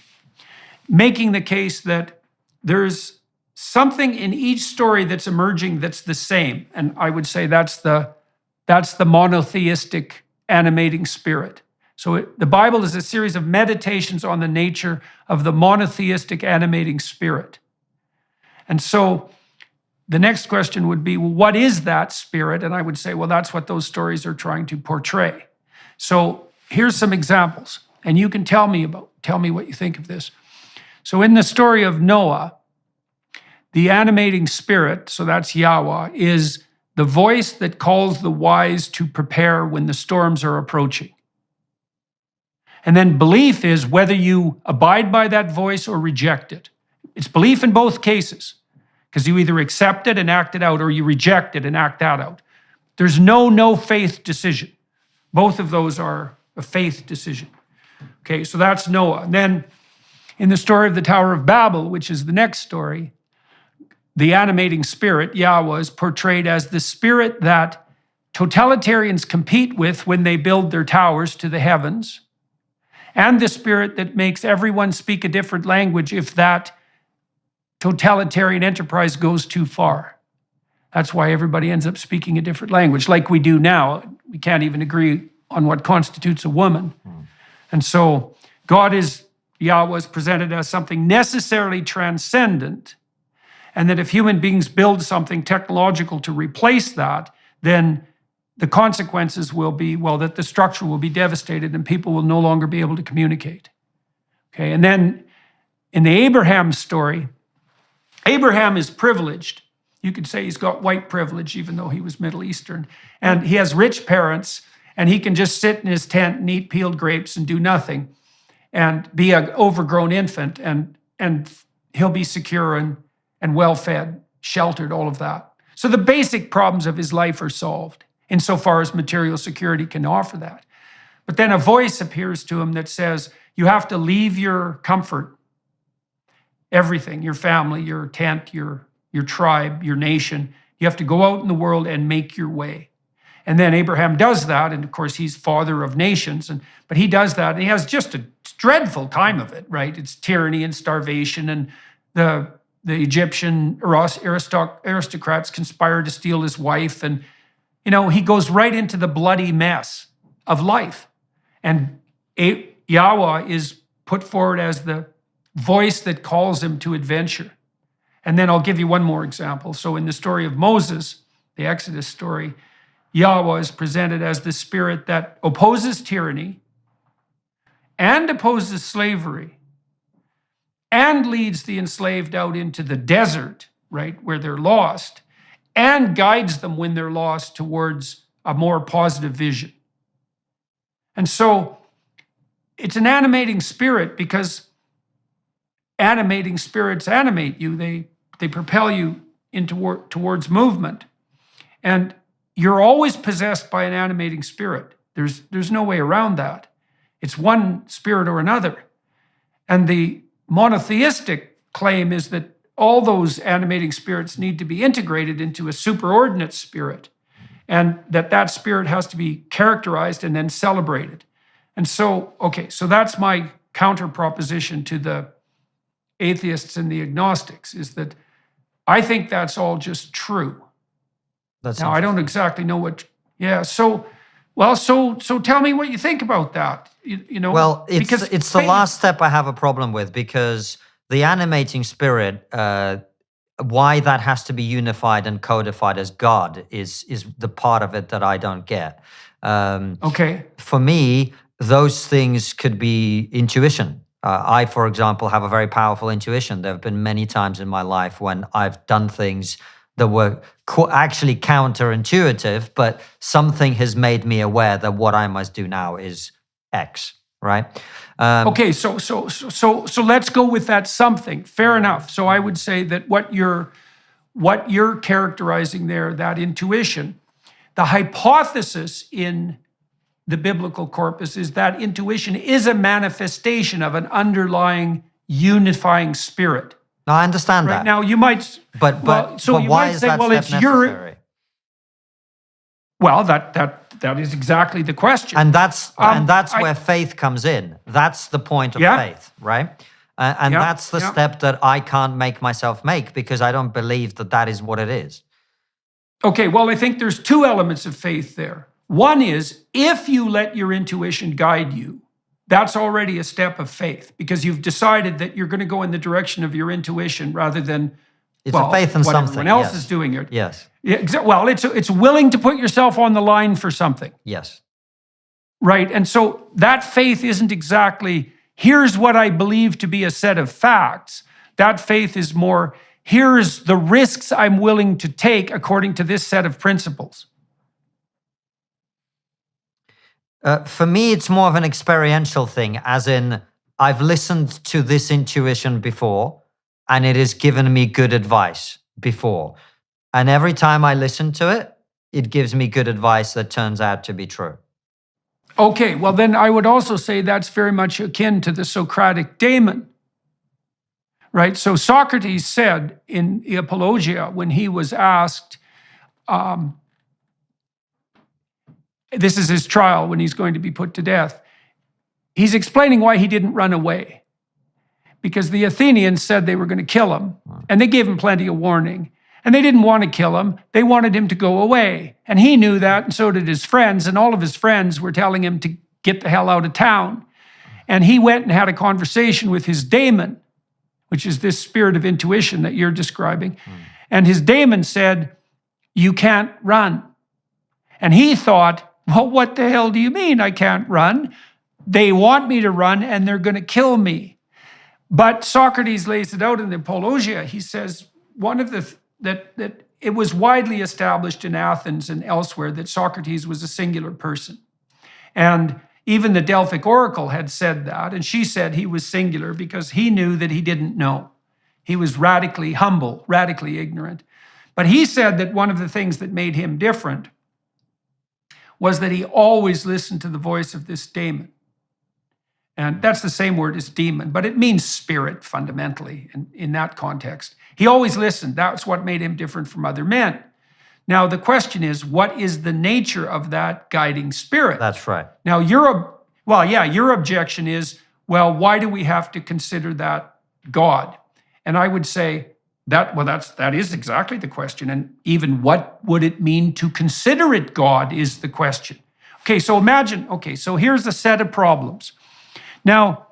making the case that there's something in each story that's emerging that's the same. And I would say that's the monotheistic animating spirit. So the Bible is a series of meditations on the nature of the monotheistic animating spirit. And so the next question would be, well, what is that spirit? And I would say, well, that's what those stories are trying to portray. So here's some examples, and you can tell me what you think of this. So in the story of Noah, the animating spirit, so that's Yahweh, is the voice that calls the wise to prepare when the storms are approaching. And then belief is whether you abide by that voice or reject it. It's belief in both cases, because you either accept it and act it out, or you reject it and act that out. There's no faith decision. Both of those are a faith decision. Okay, so that's Noah. And then in the story of the Tower of Babel, which is the next story, the animating spirit, Yahweh, is portrayed as the spirit that totalitarians compete with when they build their towers to the heavens, and the spirit that makes everyone speak a different language if that totalitarian enterprise goes too far. That's why everybody ends up speaking a different language, like we do now. We can't even agree on what constitutes a woman. And so Yahweh is presented as something necessarily transcendent, and that if human beings build something technological to replace that, then the consequences will be, well, that the structure will be devastated and people will no longer be able to communicate. Okay, and then in the Abraham story, Abraham is privileged. You could say he's got white privilege, even though he was Middle Eastern. And he has rich parents, and he can just sit in his tent and eat peeled grapes and do nothing and be an overgrown infant, and he'll be secure and well-fed, sheltered, all of that. So the basic problems of his life are solved, insofar as material security can offer that. But then a voice appears to him that says, you have to leave your comfort, everything, your family, your tent, your tribe, your nation. You have to go out in the world and make your way. And then Abraham does that, and of course he's father of nations, but he does that, and he has just a dreadful time of it, right? It's tyranny and starvation, and the Egyptian aristocrats conspire to steal his wife, and he goes right into the bloody mess of life. And Yahweh is put forward as the voice that calls him to adventure. And then I'll give you one more example. So in the story of Moses, the Exodus story, Yahweh is presented as the spirit that opposes tyranny and opposes slavery and leads the enslaved out into the desert, right, where they're lost, and guides them when they're lost towards a more positive vision. And so it's an animating spirit, because animating spirits animate you. They propel you towards movement. And you're always possessed by an animating spirit. There's no way around that. It's one spirit or another. And the monotheistic claim is that all those animating spirits need to be integrated into a superordinate spirit, and that spirit has to be characterized and then celebrated. And so, so that's my counter proposition to the atheists and the agnostics, is that I think that's all just true. Now, I don't exactly know what, so tell me what you think about that. Well, it's the last step I have a problem with, because the animating spirit, why that has to be unified and codified as God is the part of it that I don't get. For me, those things could be intuition. I, for example, have a very powerful intuition. There have been many times in my life when I've done things that were actually counterintuitive, but something has made me aware that what I must do now is X, right? So let's go with that something. Fair enough. So I would say that what you're characterizing there, that intuition, the hypothesis in the biblical corpus is that intuition is a manifestation of an underlying unifying spirit. No, I understand right? that. Now you might, but why is that step necessary? Well, that is exactly the question, and that's where faith comes in. That's the point of faith, right? And that's the step that I can't make myself make, because I don't believe that is what it is. Okay, well, I think there's two elements of faith there. One is, if you let your intuition guide you, that's already a step of faith, because you've decided that you're going to go in the direction of your intuition rather than a faith in what something. Everyone else is doing it. Yes. Well, it's willing to put yourself on the line for something. Yes. Right, and so that faith isn't exactly, here's what I believe to be a set of facts. That faith is more, here's the risks I'm willing to take according to this set of principles. For me, it's more of an experiential thing, as in I've listened to this intuition before and it has given me good advice before. And every time I listen to it, it gives me good advice that turns out to be true. Okay, well, then I would also say that's very much akin to the Socratic daemon, right? So Socrates said in the Apologia, when he was asked, this is his trial when he's going to be put to death, he's explaining why he didn't run away. Because the Athenians said they were going to kill him, and they gave him plenty of warning. And they didn't want to kill him. They wanted him to go away. And he knew that, and so did his friends. And all of his friends were telling him to get the hell out of town. And he went and had a conversation with his daemon, which is this spirit of intuition that you're describing. And his daemon said, "You can't run." And he thought, well, what the hell do you mean I can't run? They want me to run and they're going to kill me. But Socrates lays it out in the Apologia. He says, that it was widely established in Athens and elsewhere that Socrates was a singular person. And even the Delphic oracle had said that, and she said he was singular because he knew that he didn't know. He was radically humble, radically ignorant. But he said that one of the things that made him different was that he always listened to the voice of this daemon. And that's the same word as demon, but it means spirit fundamentally in that context. He always listened. That's what made him different from other men. Now, the question is, what is the nature of that guiding spirit? That's right. Now, your objection is, well, why do we have to consider that God? And I would say that is exactly the question. And even what would it mean to consider it God is the question. Okay, so here's a set of problems. Now,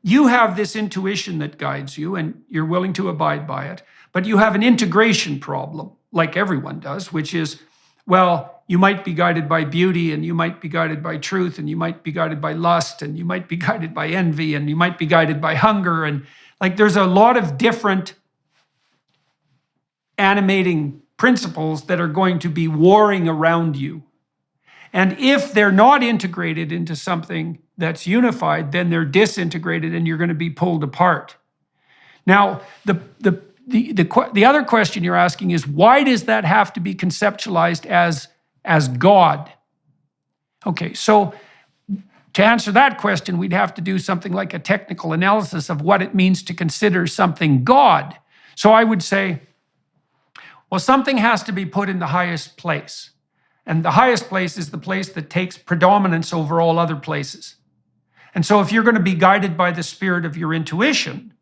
you have this intuition that guides you and you're willing to abide by it, but you have an integration problem, like everyone does, which is, well, you might be guided by beauty and you might be guided by truth and you might be guided by lust and you might be guided by envy and you might be guided by hunger. And like there's a lot of different animating principles that are going to be warring around you. And if they're not integrated into something that's unified, then they're disintegrated and you're going to be pulled apart. Now, the other question you're asking is, why does that have to be conceptualized as God? Okay, so to answer that question, we'd have to do something like a technical analysis of what it means to consider something God. So I would say, well, something has to be put in the highest place. And the highest place is the place that takes predominance over all other places. And so if you're going to be guided by the spirit of your intuition,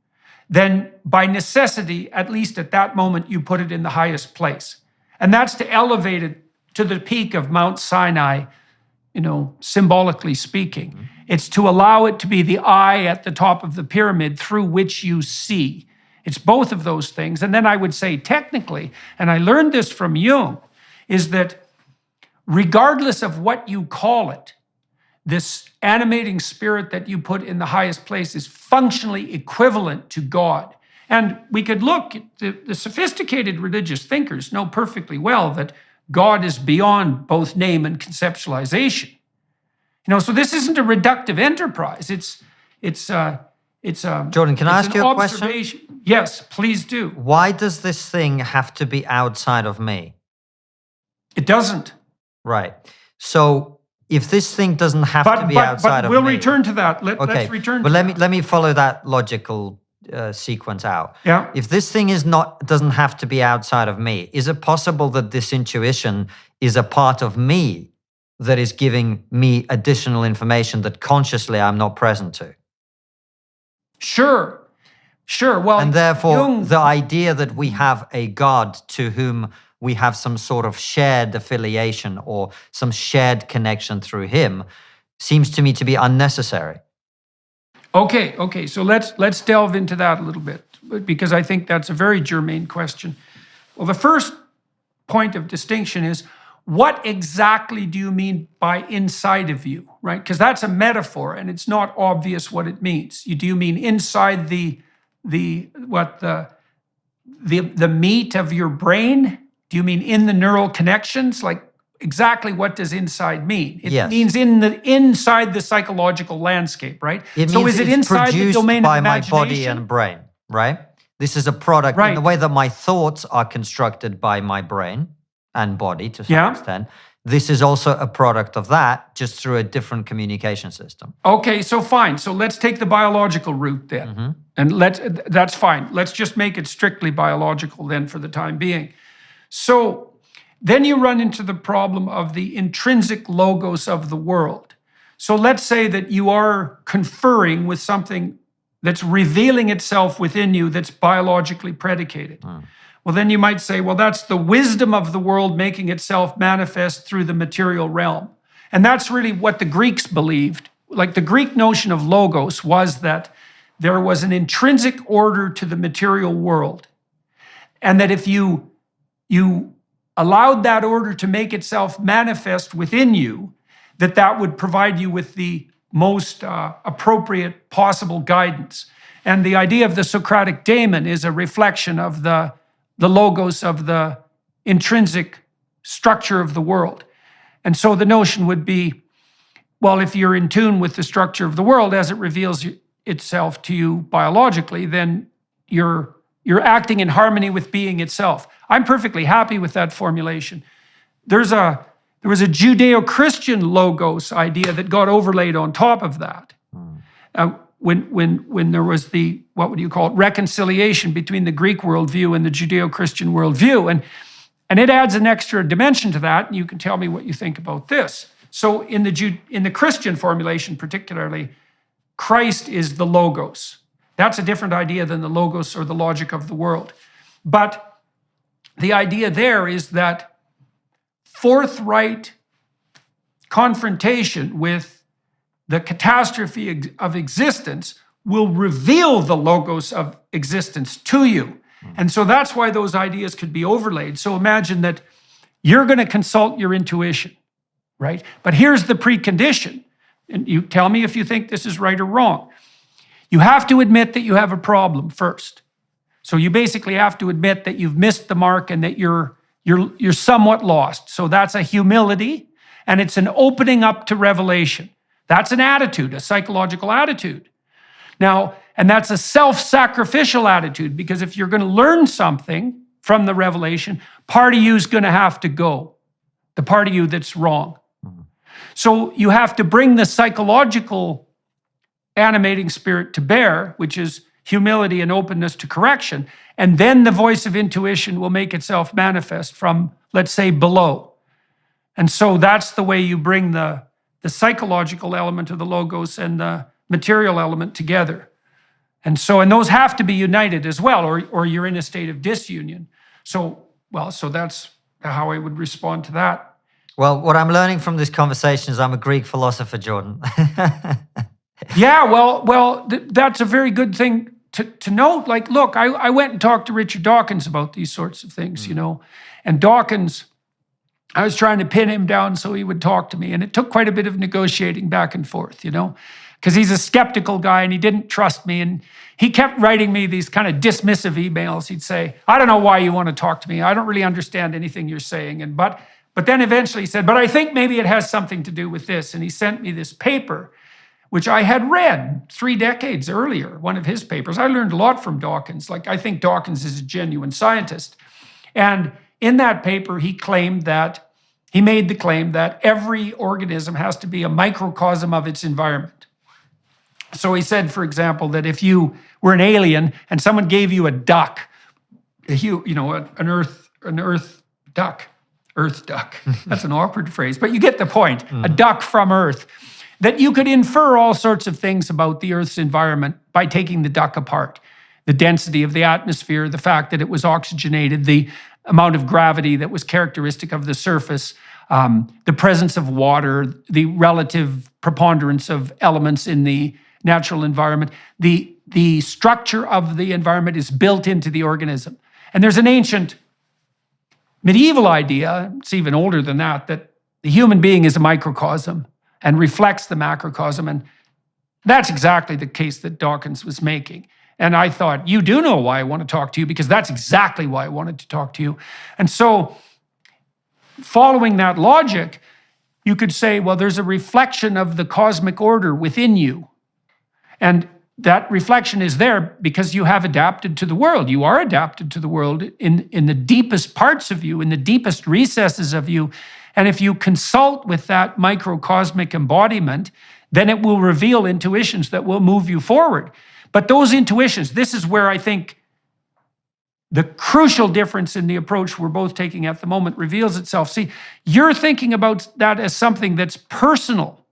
then by necessity, at least at that moment, you put it in the highest place. And that's to elevate it to the peak of Mount Sinai, symbolically speaking. It's to allow it to be the eye at the top of the pyramid through which you see. It's both of those things. And then I would say technically, and I learned this from Jung, is that regardless of what you call it, this animating spirit that you put in the highest place is functionally equivalent to God. And we could look at the sophisticated religious thinkers know perfectly well that God is beyond both name and conceptualization. So this isn't a reductive enterprise. Jordan, can I ask you a question? Yes, please do. Why does this thing have to be outside of me? It doesn't. Right. So if this thing doesn't have to be outside of me... But we'll return to that. Let's return to that. But let me follow that logical sequence out. Yeah. If this thing doesn't have to be outside of me, is it possible that this intuition is a part of me that is giving me additional information that consciously I'm not present to? Sure. Well, and therefore, the idea that we have a God to whom we have some sort of shared affiliation or some shared connection through him seems to me to be unnecessary. Okay. So let's delve into that a little bit, because I think that's a very germane question. Well, the first point of distinction is, what exactly do you mean by inside of you, right? Because that's a metaphor and it's not obvious what it means. Do you mean inside the meat of your brain? Do you mean in the neural connections? Like, exactly what does inside mean. It Yes. means inside the psychological landscape, right? It So means is it it's inside the produced domain by of my imagination? body and brain, right? This is a product in Right. the way that my thoughts are constructed by my brain and body to some Yeah. extent. This is also a product of that, just through a different communication system. Okay, so fine. So let's take the biological route then. Mm-hmm. And that's fine. Let's just make it strictly biological then for the time being. So then you run into the problem of the intrinsic logos of the world. So let's say that you are conferring with something that's revealing itself within you that's biologically predicated. Well, then you might say, well, that's the wisdom of the world making itself manifest through the material realm. And that's really what the Greeks believed. Like the Greek notion of logos was that there was an intrinsic order to the material world. And that if you allowed that order to make itself manifest within you, that would provide you with the most appropriate possible guidance. And the idea of the Socratic daemon is a reflection of the logos of the intrinsic structure of the world. And so the notion would be, well, if you're in tune with the structure of the world as it reveals itself to you biologically, then you're acting in harmony with being itself. I'm perfectly happy with that formulation. There was a Judeo-Christian logos idea that got overlaid on top of that. When there was the, what would you call it, reconciliation between the Greek worldview and the Judeo-Christian worldview. And it adds an extra dimension to that, and you can tell me what you think about this. So in the Christian formulation particularly, Christ is the logos. That's a different idea than the logos or the logic of the world. But the idea there is that forthright confrontation with the catastrophe of existence will reveal the logos of existence to you. And so that's why those ideas could be overlaid. So imagine that you're going to consult your intuition, right? But here's the precondition. And you tell me if you think this is right or wrong. You have to admit that you have a problem first. So you basically have to admit that you've missed the mark and that you're somewhat lost. So that's a humility, and it's an opening up to revelation. That's an attitude, a psychological attitude. Now, and that's a self-sacrificial attitude, because if you're going to learn something from the revelation, part of you is going to have to go, the part of you that's wrong. So you have to bring the psychological animating spirit to bear, which is humility and openness to correction, and then the voice of intuition will make itself manifest from, let's say, below. And so that's the way you bring the psychological element of the logos and the material element together. And those have to be united as well, or you're in a state of disunion. So that's how I would respond to that. Well, what I'm learning from this conversation is I'm a Greek philosopher, Jordan. Yeah, well, that's a very good thing to note. Like, look, I went and talked to Richard Dawkins about these sorts of things, and Dawkins, I was trying to pin him down so he would talk to me, and it took quite a bit of negotiating back and forth, because he's a skeptical guy and he didn't trust me, and he kept writing me these kind of dismissive emails. He'd say, I don't know why you want to talk to me. I don't really understand anything you're saying. But then eventually he said, but I think maybe it has something to do with this. And he sent me this paper, which I had read 3 decades earlier, one of his papers. I learned a lot from Dawkins. Like, I think Dawkins is a genuine scientist. And in that paper, he made the claim that every organism has to be a microcosm of its environment. So he said, for example, that if you were an alien and someone gave you a duck, an earth duck, that's an awkward phrase, but you get the point, a duck from Earth, that you could infer all sorts of things about the Earth's environment by taking the duck apart. The density of the atmosphere, the fact that it was oxygenated, the amount of gravity that was characteristic of the surface, the presence of water, the relative preponderance of elements in the natural environment. The structure of the environment is built into the organism. And there's an ancient medieval idea, it's even older than that the human being is a microcosm and reflects the macrocosm. And that's exactly the case that Dawkins was making. And I thought, you do know why I want to talk to you, because that's exactly why I wanted to talk to you. And so following that logic, you could say, well, there's a reflection of the cosmic order within you. And that reflection is there because you have adapted to the world. You are adapted to the world in the deepest parts of you, in the deepest recesses of you. And if you consult with that microcosmic embodiment, then it will reveal intuitions that will move you forward. But those intuitions, this is where I think the crucial difference in the approach we're both taking at the moment reveals itself. See, you're thinking about that as something that's personal.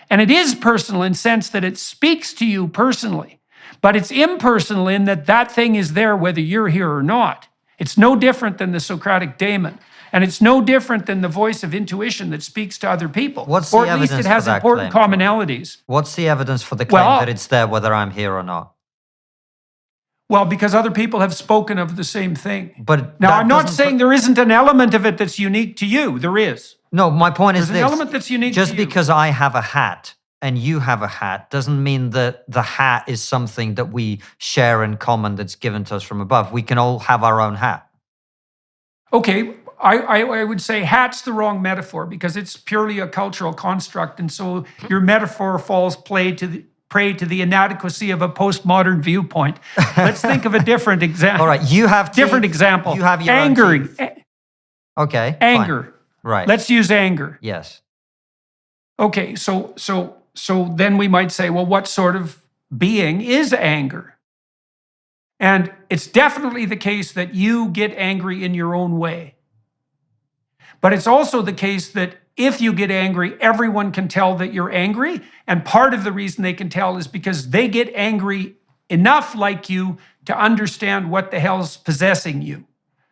And it is personal in the sense that it speaks to you personally. But it's impersonal in that that thing is there whether you're here or not. It's no different than the Socratic daemon. And it's no different than the voice of intuition that speaks to other people. What's the or at least evidence it has for that important claim? commonalities. What's the evidence for the claim Well, that it's there whether I'm here or not? Well, because other people have spoken of the same thing. But Now, that I'm not doesn't saying there isn't an element of it that's unique to you. There is. No, my point is There's an this. element that's unique Just to you. because I have a hat and you have a hat doesn't mean that the hat is something that we share in common that's given to us from above. We can all have our own hat. Okay, I would say hat's the wrong metaphor because it's purely a cultural construct. And so your metaphor falls prey to the inadequacy of a postmodern viewpoint. Let's think of a different example. All right, you have different example. You have your own anger. teeth. Okay. Anger. Fine. Right. Let's use anger. Yes. Okay, so then we might say, well, what sort of being is anger? And it's definitely the case that you get angry in your own way. But it's also the case that if you get angry, everyone can tell that you're angry. And part of the reason they can tell is because they get angry enough like you to understand what the hell's possessing you.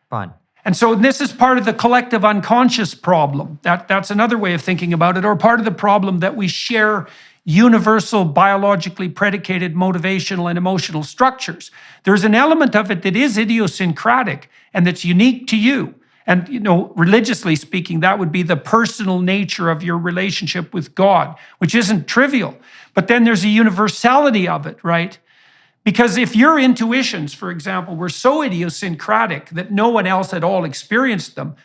Fine. And so this is part of the collective unconscious problem. That's another way of thinking about it, or part of the problem that we share universal biologically predicated motivational and emotional structures. There's an element of it that is idiosyncratic and that's unique to you. And, religiously speaking, that would be the personal nature of your relationship with God, which isn't trivial. But then there's a universality of it, right? Because if your intuitions, for example, were so idiosyncratic that no one else at all experienced them,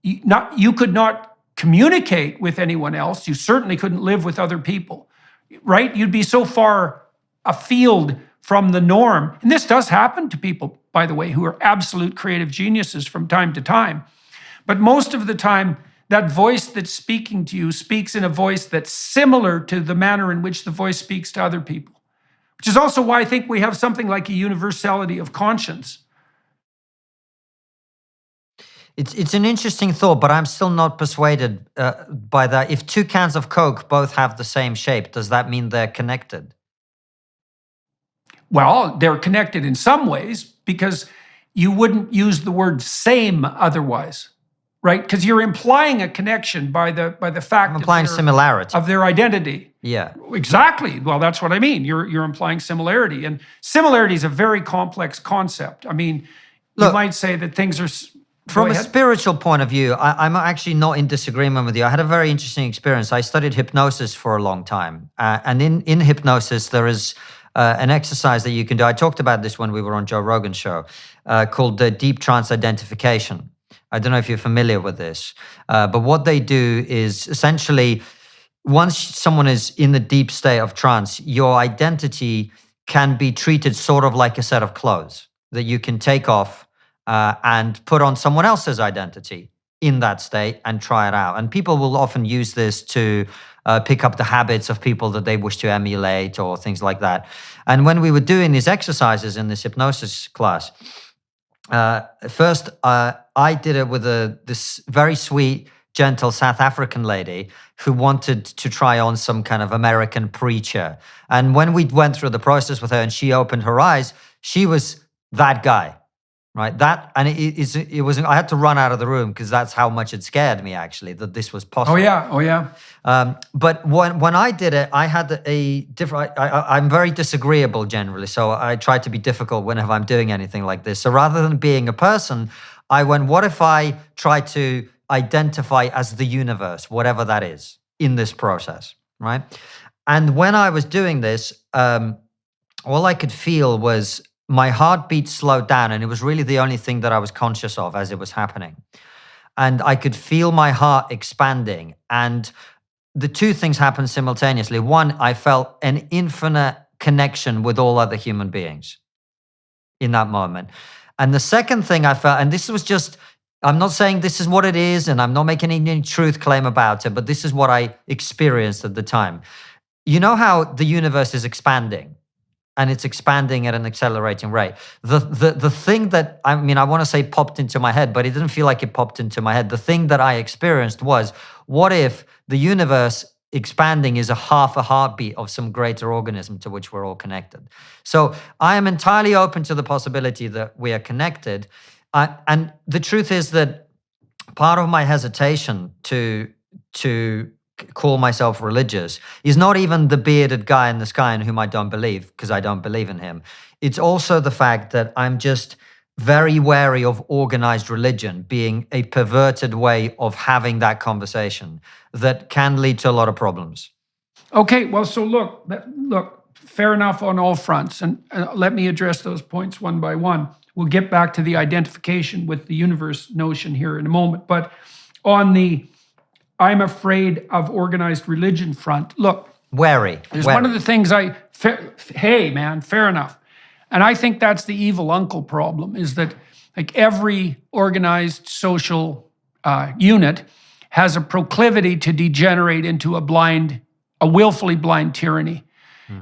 you could not communicate with anyone else. You certainly couldn't live with other people, right? You'd be so far afield from the norm. And this does happen to people, by the way, who are absolute creative geniuses from time to time. But most of the time, that voice that's speaking to you speaks in a voice that's similar to the manner in which the voice speaks to other people. Which is also why I think we have something like a universality of conscience. It's an interesting thought, but I'm still not persuaded by that. If two cans of Coke both have the same shape, does that mean they're connected? Well, they're connected in some ways because you wouldn't use the word same otherwise, right? Because you're implying a connection by the fact I'm implying similarity of their identity. Yeah. Exactly. Well, that's what I mean. You're implying similarity. And similarity is a very complex concept. I mean, you might say that things are... From a spiritual point of view, I'm actually not in disagreement with you. I had a very interesting experience. I studied hypnosis for a long time. And in hypnosis, there is an exercise that you can do. I talked about this when we were on Joe Rogan's show, called the deep trance identification. I don't know if you're familiar with this. But what they do is essentially, once someone is in the deep state of trance, your identity can be treated sort of like a set of clothes that you can take off and put on someone else's identity in that state and try it out. And people will often use this to pick up the habits of people that they wish to emulate or things like that. And when we were doing these exercises in this hypnosis class, first I did it with this very sweet, gentle South African lady who wanted to try on some kind of American preacher. And when we went through the process with her and she opened her eyes, she was that guy. Right, it was. I had to run out of the room because that's how much it scared me, actually, that this was possible. Oh yeah. But when I did it, I had a different. I'm very disagreeable generally, so I try to be difficult whenever I'm doing anything like this. So rather than being a person, I went, what if I try to identify as the universe, whatever that is, in this process, right? And when I was doing this, all I could feel was my heartbeat slowed down, and it was really the only thing that I was conscious of as it was happening. and I could feel my heart expanding. And the two things happened simultaneously. One, I felt an infinite connection with all other human beings in that moment. And the second thing I felt, and this was just, I'm not saying this is what it is, and I'm not making any truth claim about it, but this is what I experienced at the time. You know how the universe is expanding, and it's expanding at an accelerating rate. The thing that, I mean, I want to say popped into my head, but it didn't feel like it popped into my head. The thing that I experienced was, what if the universe expanding is a half a heartbeat of some greater organism to which we're all connected? So I am entirely open to the possibility that we are connected. And the truth is that part of my hesitation to call myself religious is not even the bearded guy in the sky in whom I don't believe, because I don't believe in him. It's also the fact that I'm just very wary of organized religion being a perverted way of having that conversation that can lead to a lot of problems. Okay, well, so look, fair enough on all fronts. And let me address those points one by one. We'll get back to the identification with the universe notion here in a moment. But on the I'm afraid of organized religion front, look. Wary. One of the things hey, man, fair enough. And I think that's the evil uncle problem, is that like every organized social unit has a proclivity to degenerate into a willfully blind tyranny.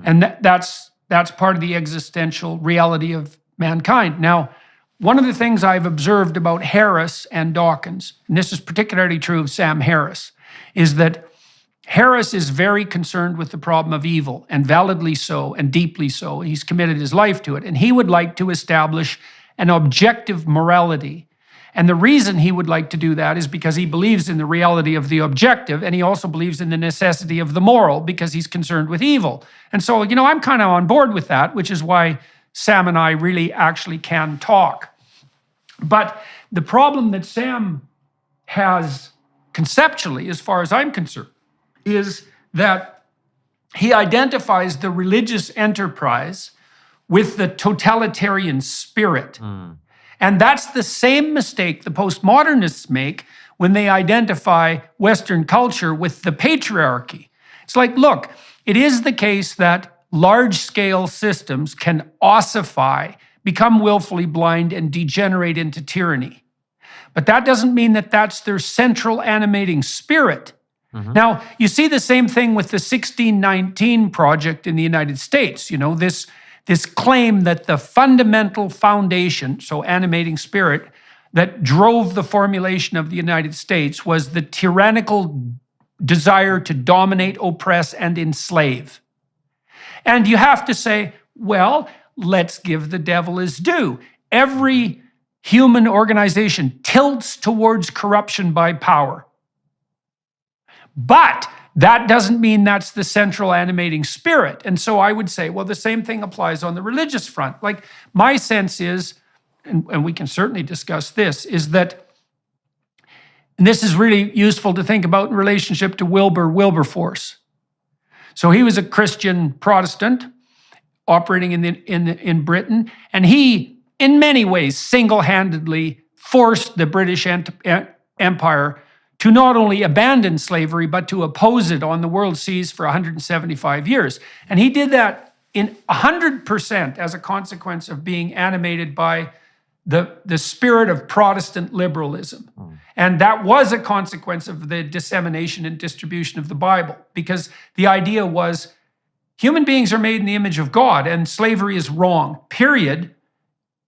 And that's part of the existential reality of mankind. Now, one of the things I've observed about Harris and Dawkins, and this is particularly true of Sam Harris, is that Harris is very concerned with the problem of evil, and validly so, and deeply so. He's committed his life to it. And he would like to establish an objective morality. And the reason he would like to do that is because he believes in the reality of the objective, and he also believes in the necessity of the moral because he's concerned with evil. And so, I'm kind of on board with that, which is why Sam and I really actually can talk. But the problem that Sam has conceptually, as far as I'm concerned, is that he identifies the religious enterprise with the totalitarian spirit. And that's the same mistake the postmodernists make when they identify Western culture with the patriarchy. It's like, look, it is the case that large-scale systems can ossify, become willfully blind, and degenerate into tyranny. But that doesn't mean that that's their central animating spirit. Now, you see the same thing with the 1619 Project in the United States. This claim that the fundamental foundation, so animating spirit, that drove the formulation of the United States was the tyrannical desire to dominate, oppress, and enslave. And you have to say, well, let's give the devil his due. Every human organization tilts towards corruption by power. But that doesn't mean that's the central animating spirit. And so I would say, well, the same thing applies on the religious front. Like, my sense is, and we can certainly discuss this, is that, and this is really useful to think about in relationship to Wilberforce. So he was a Christian Protestant operating in Britain, and he, in many ways, single-handedly forced the British Empire to not only abandon slavery, but to oppose it on the world seas for 175 years. And he did that in 100% as a consequence of being animated by the spirit of Protestant liberalism. And that was a consequence of the dissemination and distribution of the Bible, because the idea was human beings are made in the image of God, and slavery is wrong, period.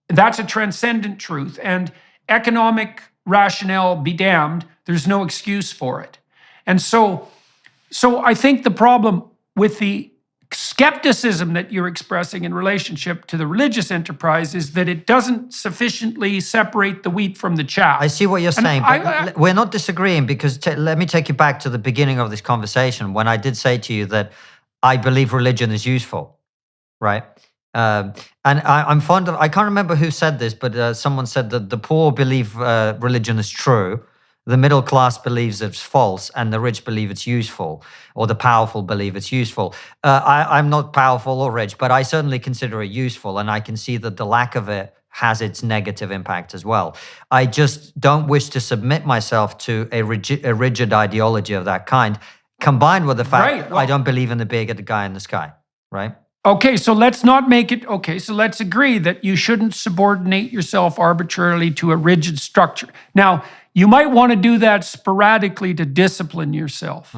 That's a transcendent truth. And economic rationale be damned, there's no excuse for it. And so I think the problem with the skepticism that you're expressing in relationship to the religious enterprise is that it doesn't sufficiently separate the wheat from the chaff. I see what you're saying, but we're not disagreeing, because let me take you back to the beginning of this conversation when I did say to you that I believe religion is useful, right? And I'm fond of, I can't remember who said this, but someone said that the poor believe religion is true, the middle class believes it's false, and the rich believe it's useful, or the powerful believe it's useful. I'm not powerful or rich, but I certainly consider it useful, and I can see that the lack of it has its negative impact as well. I just don't wish to submit myself to a rigid ideology of that kind, combined with the fact I don't believe in the big guy in the sky, right? Okay, so let's not make it, so let's agree that you shouldn't subordinate yourself arbitrarily to a rigid structure. Now, you might want to do that sporadically to discipline yourself,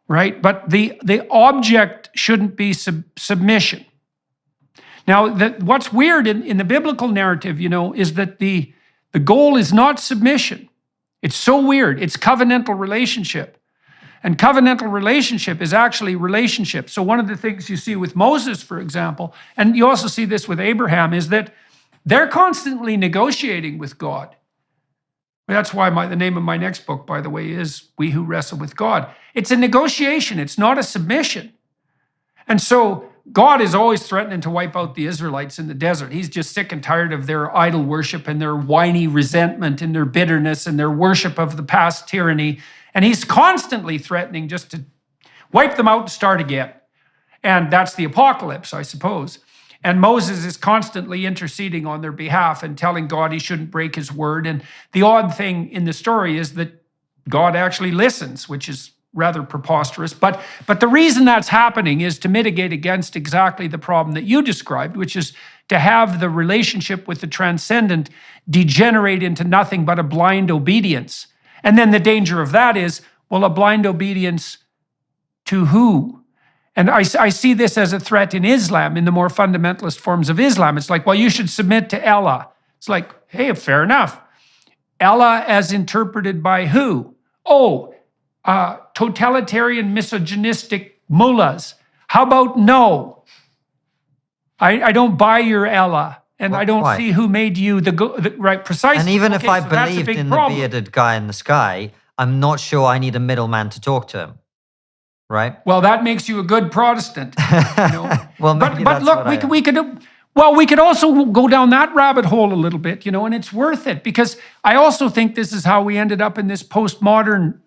right? But the object shouldn't be submission. Now, what's weird in the biblical narrative, is that the goal is not submission. It's so weird. It's covenantal relationship. And covenantal relationship is actually relationship. So one of the things you see with Moses, for example, and you also see this with Abraham, is that they're constantly negotiating with God. That's why the name of my next book, by the way, is We Who Wrestle with God. It's a negotiation. It's not a submission. And so God is always threatening to wipe out the Israelites in the desert. He's just sick and tired of their idol worship and their whiny resentment and their bitterness and their worship of the past tyranny. And he's constantly threatening just to wipe them out and start again. And that's the apocalypse, I suppose. And Moses is constantly interceding on their behalf and telling God he shouldn't break his word. And the odd thing in the story is that God actually listens, which is rather preposterous. But the reason that's happening is to mitigate against exactly the problem that you described, which is to have the relationship with the transcendent degenerate into nothing but a blind obedience. And then the danger of that is, well, a blind obedience to who? And I see this as a threat in Islam, in the more fundamentalist forms of Islam. It's like, well, you should submit to Allah. It's like, hey, fair enough. Allah as interpreted by who? Totalitarian, misogynistic mullahs. How about no? I don't buy your Allah, and I don't see who made you the right, precisely. And even if I believed in the bearded guy in the sky, I'm not sure I need a middleman to talk to him, right? Well, that makes you a good Protestant. Well, maybe but look, we could also go down that rabbit hole a little bit, and it's worth it, because I also think this is how we ended up in this postmodern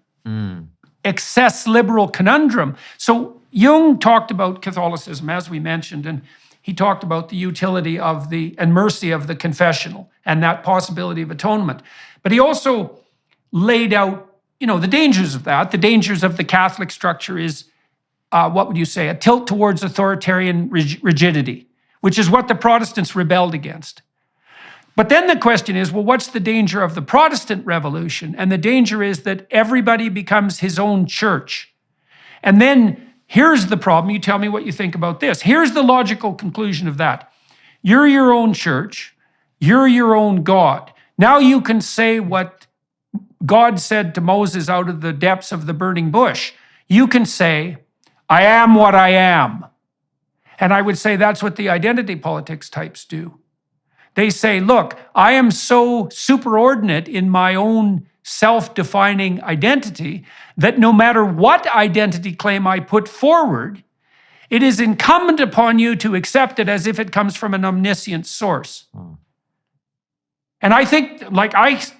excess liberal conundrum. So Jung talked about Catholicism, as we mentioned, and he talked about the utility of and mercy of the confessional and that possibility of atonement. But he also laid out, the dangers of that. The dangers of the Catholic structure is, what would you say, a tilt towards authoritarian rigidity, which is what the Protestants rebelled against. But then the question is, well, what's the danger of the Protestant Revolution? And the danger is that everybody becomes his own church. And then here's the problem. You tell me what you think about this. Here's the logical conclusion of that. You're your own church. You're your own God. Now you can say what God said to Moses out of the depths of the burning bush. You can say, I am what I am. And I would say that's what the identity politics types do. They say, look, I am so superordinate in my own self-defining identity that no matter what identity claim I put forward, it is incumbent upon you to accept it as if it comes from an omniscient source. And I think,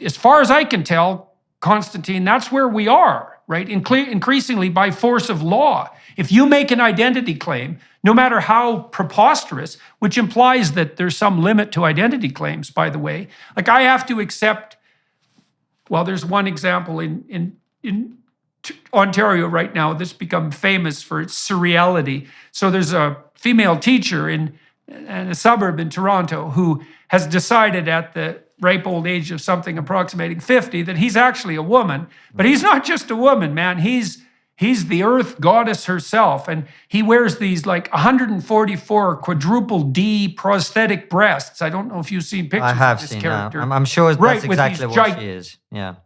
as far as I can tell, Konstantin, that's where we are, right? Increasingly by force of law. If you make an identity claim, no matter how preposterous, which implies that there's some limit to identity claims, by the way, I have to accept, well, there's one example in Ontario right now that's become famous for its surreality. So there's a female teacher in a suburb in Toronto who has decided at the ripe old age of something approximating 50 that he's actually a woman. But he's not just a woman, man. He's the earth goddess herself, and he wears these 144 quadruple D prosthetic breasts. I don't know if you've seen pictures of this character. I'm sure that's exactly what she is. Yeah.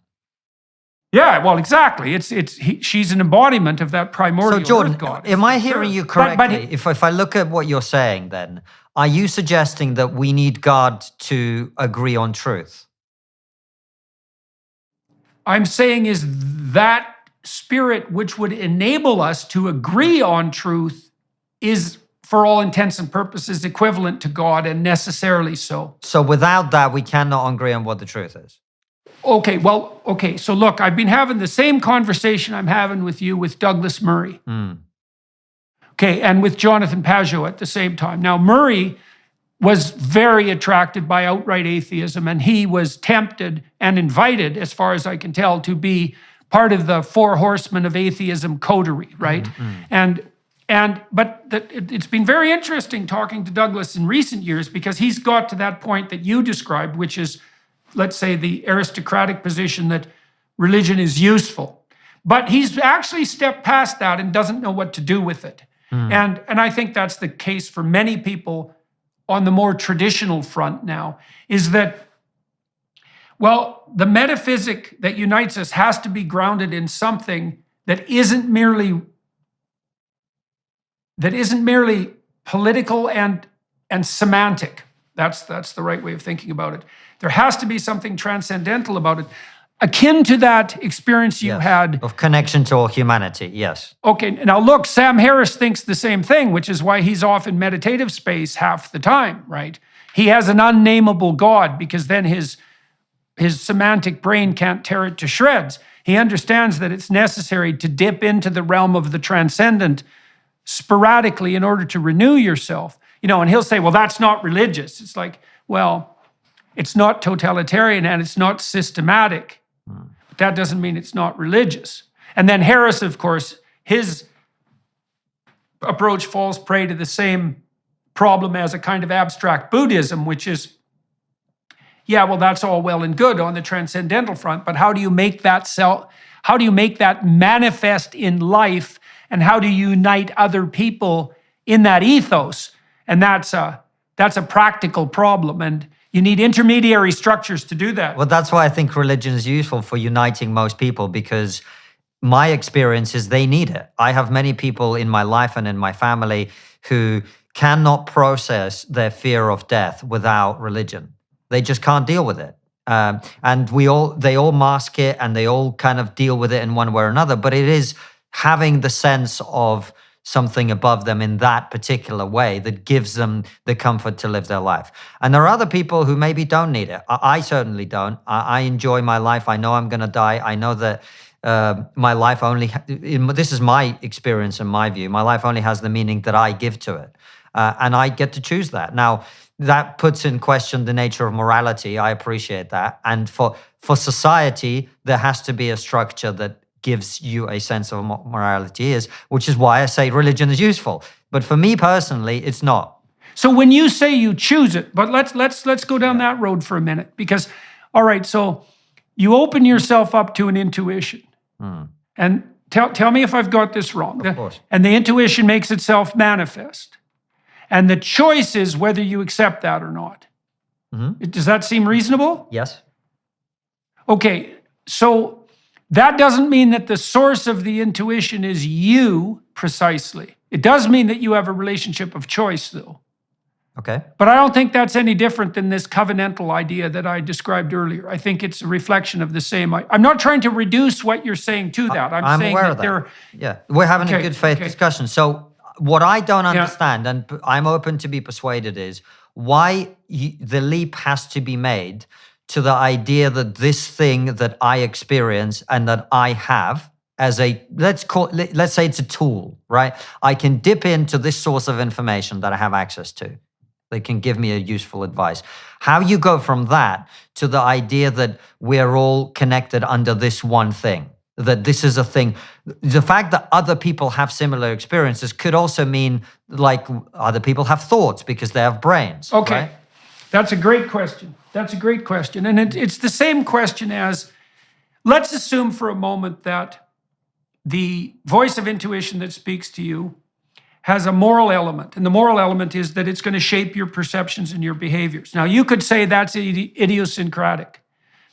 Yeah, well, exactly. She's an embodiment of that primordial So, Jordan, earth goddess. am I hearing you correctly? If I look at what you're saying, then are you suggesting that we need God to agree on truth? I'm saying is that spirit which would enable us to agree on truth is, for all intents and purposes, equivalent to God, and necessarily so. So without that, we cannot agree on what the truth is. Okay. So look, I've been having the same conversation I'm having with you with Douglas Murray. Okay, and with Jonathan Pajot at the same time. Now, Murray was very attracted by outright atheism, and he was tempted and invited, as far as I can tell, to be part of the four horsemen of atheism coterie, right? It's been very interesting talking to Douglas in recent years, because he's got to that point that you described, which is, let's say, the aristocratic position that religion is useful. But he's actually stepped past that and doesn't know what to do with it. And I think that's the case for many people on the more traditional front now, is that, well, the metaphysic that unites us has to be grounded in something that isn't merely political and semantic. That's the right way of thinking about it. There has to be something transcendental about it, akin to that experience you had. Of connection to all humanity, yes. Okay, now look, Sam Harris thinks the same thing, which is why he's off in meditative space half the time, right? He has an unnameable God, because then his semantic brain can't tear it to shreds. He understands that it's necessary to dip into the realm of the transcendent sporadically in order to renew yourself. And he'll say, well, that's not religious. It's like, well, it's not totalitarian and it's not systematic. But that doesn't mean it's not religious. And then Harris, of course, his approach falls prey to the same problem as a kind of abstract Buddhism, which is, yeah, well, that's all well and good on the transcendental front, but how do you make that manifest in life, and how do you unite other people in that ethos? And that's a practical problem, and you need intermediary structures to do that. Well, that's why I think religion is useful for uniting most people, because my experience is they need it. I have many people in my life and in my family who cannot process their fear of death without religion. They just can't deal with it. And they all mask it, and they all kind of deal with it in one way or another. But it is having the sense of something above them in that particular way that gives them the comfort to live their life. And there are other people who maybe don't need it. I certainly don't. I enjoy my life. I know I'm going to die. I know that my life only, this is my experience and my view, my life only has the meaning that I give to it. And I get to choose that. Now, that puts in question the nature of morality. I appreciate that. And for society, there has to be a structure that gives you a sense of what morality is, which is why I say religion is useful. But for me personally, it's not. So when you say you choose it, but let's go down that road for a minute, because, all right, so you open yourself up to an intuition. And tell me if I've got this wrong. Of course. And the intuition makes itself manifest. And the choice is whether you accept that or not. Does that seem reasonable? Yes. Okay, so that doesn't mean that the source of the intuition is you precisely. It does mean that you have a relationship of choice, though. Okay. But I don't think that's any different than this covenantal idea that I described earlier. I think it's a reflection of the same. I'm not trying to reduce what you're saying to that. I'm saying aware that of that. Yeah, we're having a good faith discussion. So what I don't understand, and I'm open to be persuaded, is why the leap has to be made to the idea that this thing that I experience and that I have as a, let's say it's a tool, right? I can dip into this source of information that I have access to. They can give me a useful advice. How you go from that to the idea that we're all connected under this one thing, that this is a thing. The fact that other people have similar experiences could also mean like other people have thoughts because they have brains. Okay, right? That's a great question. That's a great question. And it's the same question as, let's assume for a moment that the voice of intuition that speaks to you has a moral element. And the moral element is that it's going to shape your perceptions and your behaviors. Now, you could say that's idiosyncratic,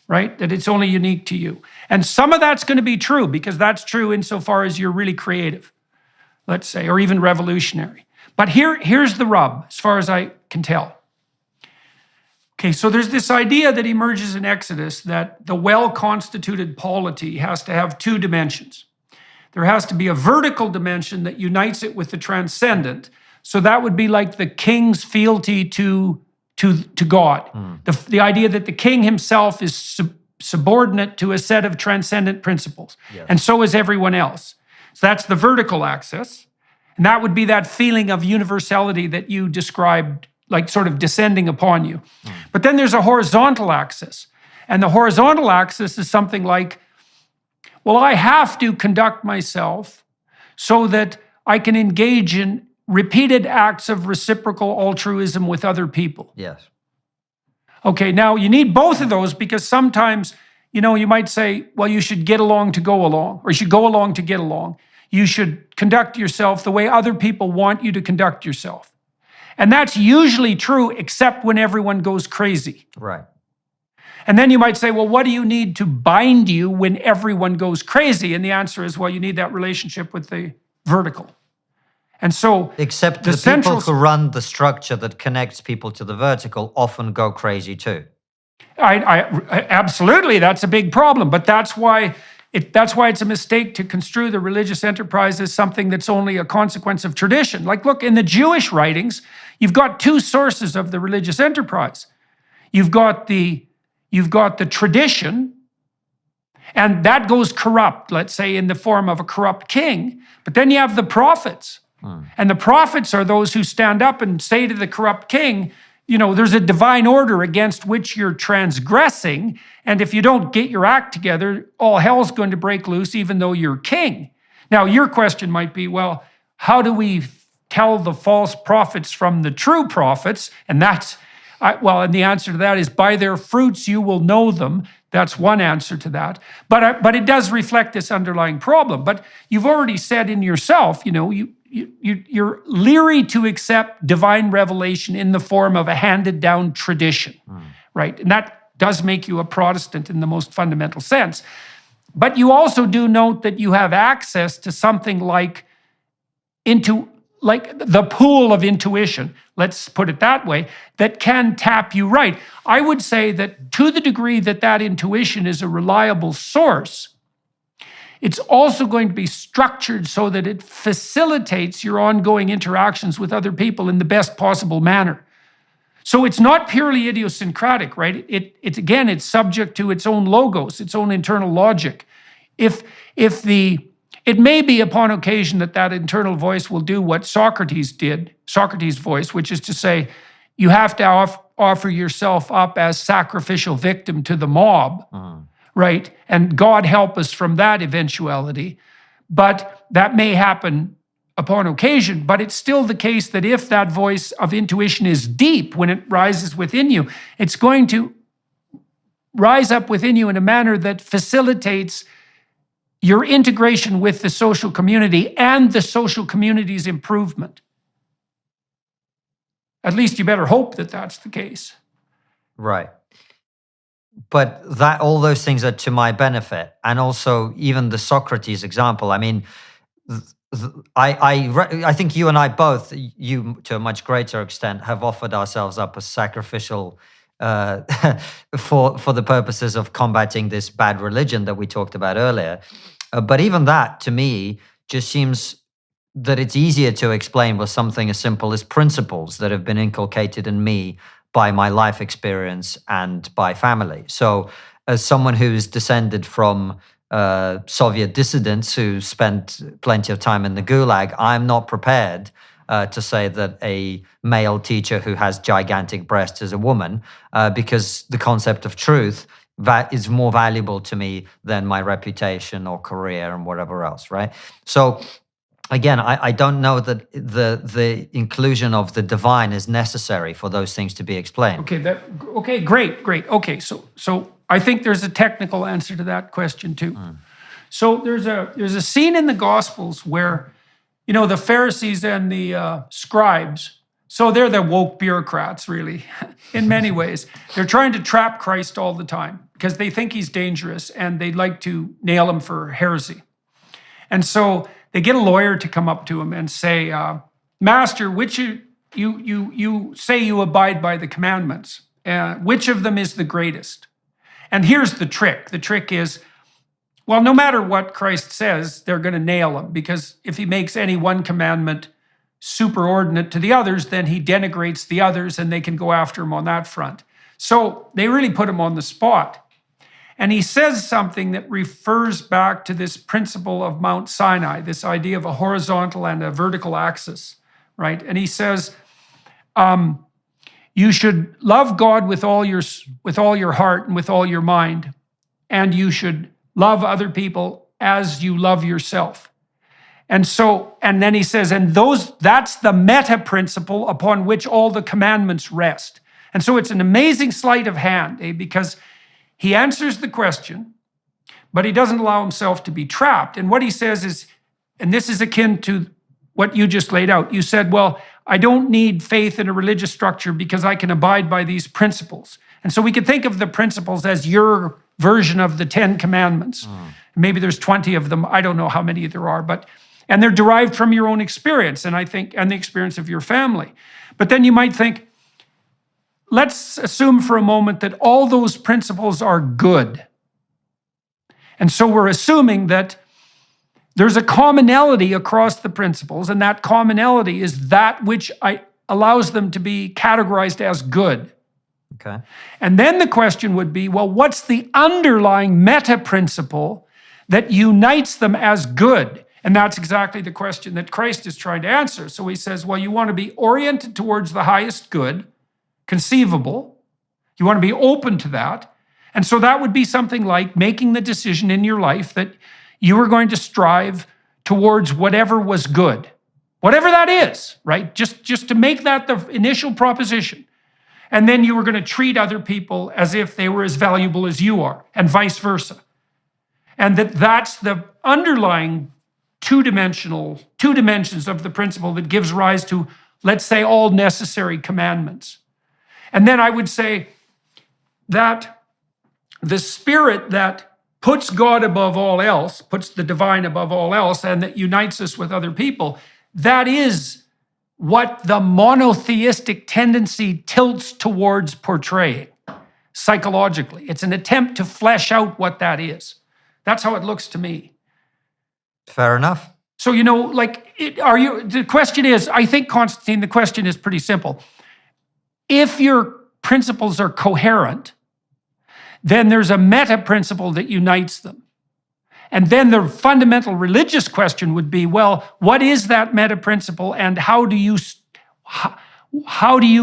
right? That it's only unique to you. And some of that's going to be true, because that's true insofar as you're really creative, let's say, or even revolutionary. But here's the rub, as far as I can tell. Okay, so there's this idea that emerges in Exodus that the well-constituted polity has to have two dimensions. There has to be a vertical dimension that unites it with the transcendent. So that would be like the king's fealty to God. The idea that the king himself is subordinate to a set of transcendent principles. Yes. And so is everyone else. So that's the vertical axis. And that would be that feeling of universality that you described like sort of descending upon you. But then there's a horizontal axis. And the horizontal axis is something like, well, I have to conduct myself so that I can engage in repeated acts of reciprocal altruism with other people. Yes. Okay, now you need both of those because sometimes, you might say, well, you should get along to go along, or you should go along to get along. You should conduct yourself the way other people want you to conduct yourself. And that's usually true, except when everyone goes crazy. Right. And then you might say, well, what do you need to bind you when everyone goes crazy? And the answer is, well, you need that relationship with the vertical. And so, except the people who run the structure that connects people to the vertical often go crazy too. Absolutely, that's a big problem. But that's why it's a mistake to construe the religious enterprise as something that's only a consequence of tradition. Like, look, in the Jewish writings, you've got two sources of the religious enterprise. You've got the tradition, and that goes corrupt, let's say, in the form of a corrupt king. But then you have the prophets. And the prophets are those who stand up and say to the corrupt king, there's a divine order against which you're transgressing. And if you don't get your act together, all hell's going to break loose, even though you're king. Now, your question might be, well, how do we tell the false prophets from the true prophets? And and the answer to that is, by their fruits you will know them. That's one answer to that. But it does reflect this underlying problem. But you've already said in yourself, you're leery to accept divine revelation in the form of a handed down tradition, right? And that does make you a Protestant in the most fundamental sense. But you also do note that you have access to something like the pool of intuition, let's put it that way, that can tap you right. I would say that to the degree that intuition is a reliable source, it's also going to be structured so that it facilitates your ongoing interactions with other people in the best possible manner. So it's not purely idiosyncratic, right? It's subject to its own logos, its own internal logic. It may be upon occasion that internal voice will do what Socrates did, Socrates' voice, which is to say, you have to offer yourself up as sacrificial victim to the mob, right? And God help us from that eventuality. But that may happen upon occasion, but it's still the case that if that voice of intuition is deep when it rises within you, it's going to rise up within you in a manner that facilitates your integration with the social community and the social community's improvement. At least you better hope that that's the case. Right. But all those things are to my benefit. And also even the Socrates example, I mean, I think you and I both, you to a much greater extent, have offered ourselves up as sacrificial for the purposes of combating this bad religion that we talked about earlier. But even that, to me, just seems that it's easier to explain with something as simple as principles that have been inculcated in me by my life experience and by family. So as someone who's descended from Soviet dissidents who spent plenty of time in the Gulag, I'm not prepared to say that a male teacher who has gigantic breasts is a woman, because the concept of truth that is more valuable to me than my reputation or career and whatever else, right? So again, I don't know that the inclusion of the divine is necessary for those things to be explained. Okay, great. Okay, so I think there's a technical answer to that question too. So there's a scene in the Gospels where, the Pharisees and the scribes, so they're the woke bureaucrats, really, in many ways. They're trying to trap Christ all the time because they think he's dangerous and they'd like to nail him for heresy. And so they get a lawyer to come up to him and say, Master, which you say you abide by the commandments. Which of them is the greatest? And here's the trick. The trick is, well, no matter what Christ says, they're going to nail him, because if he makes any one commandment superordinate to the others, then he denigrates the others and they can go after him on that front. So they really put him on the spot. And he says something that refers back to this principle of Mount Sinai, this idea of a horizontal and a vertical axis, right? And he says, you should love God with all your heart and with all your mind, and you should love other people as you love yourself. And then he says, that's the meta principle upon which all the commandments rest. And so it's an amazing sleight of hand, because he answers the question, but he doesn't allow himself to be trapped. And what he says is, and this is akin to what you just laid out. You said, well, I don't need faith in a religious structure because I can abide by these principles. And so we could think of the principles as your version of the 10 commandments. Maybe there's 20 of them. I don't know how many there are, and they're derived from your own experience, and the experience of your family. But then you might think, let's assume for a moment that all those principles are good. And so we're assuming that there's a commonality across the principles, and that commonality is that which allows them to be categorized as good. Okay. And then the question would be, well, what's the underlying meta principle that unites them as good? And that's exactly the question that Christ is trying to answer. So he says, well, you want to be oriented towards the highest good, conceivable. You want to be open to that. And so that would be something like making the decision in your life that you were going to strive towards whatever was good. Whatever that is, right? Just to make that the initial proposition. And then you were going to treat other people as if they were as valuable as you are, and vice versa. And that's the underlying two dimensions of the principle that gives rise to, let's say, all necessary commandments. And then I would say that the spirit that puts God above all else, puts the divine above all else, and that unites us with other people, that is what the monotheistic tendency tilts towards portraying psychologically. It's an attempt to flesh out what that is. That's how it looks to me. Fair enough. So, the question is, I think, Konstantin, the question is pretty simple. If your principles are coherent, then there's a meta principle that unites them. And then the fundamental religious question would be, well, what is that meta principle, and how do you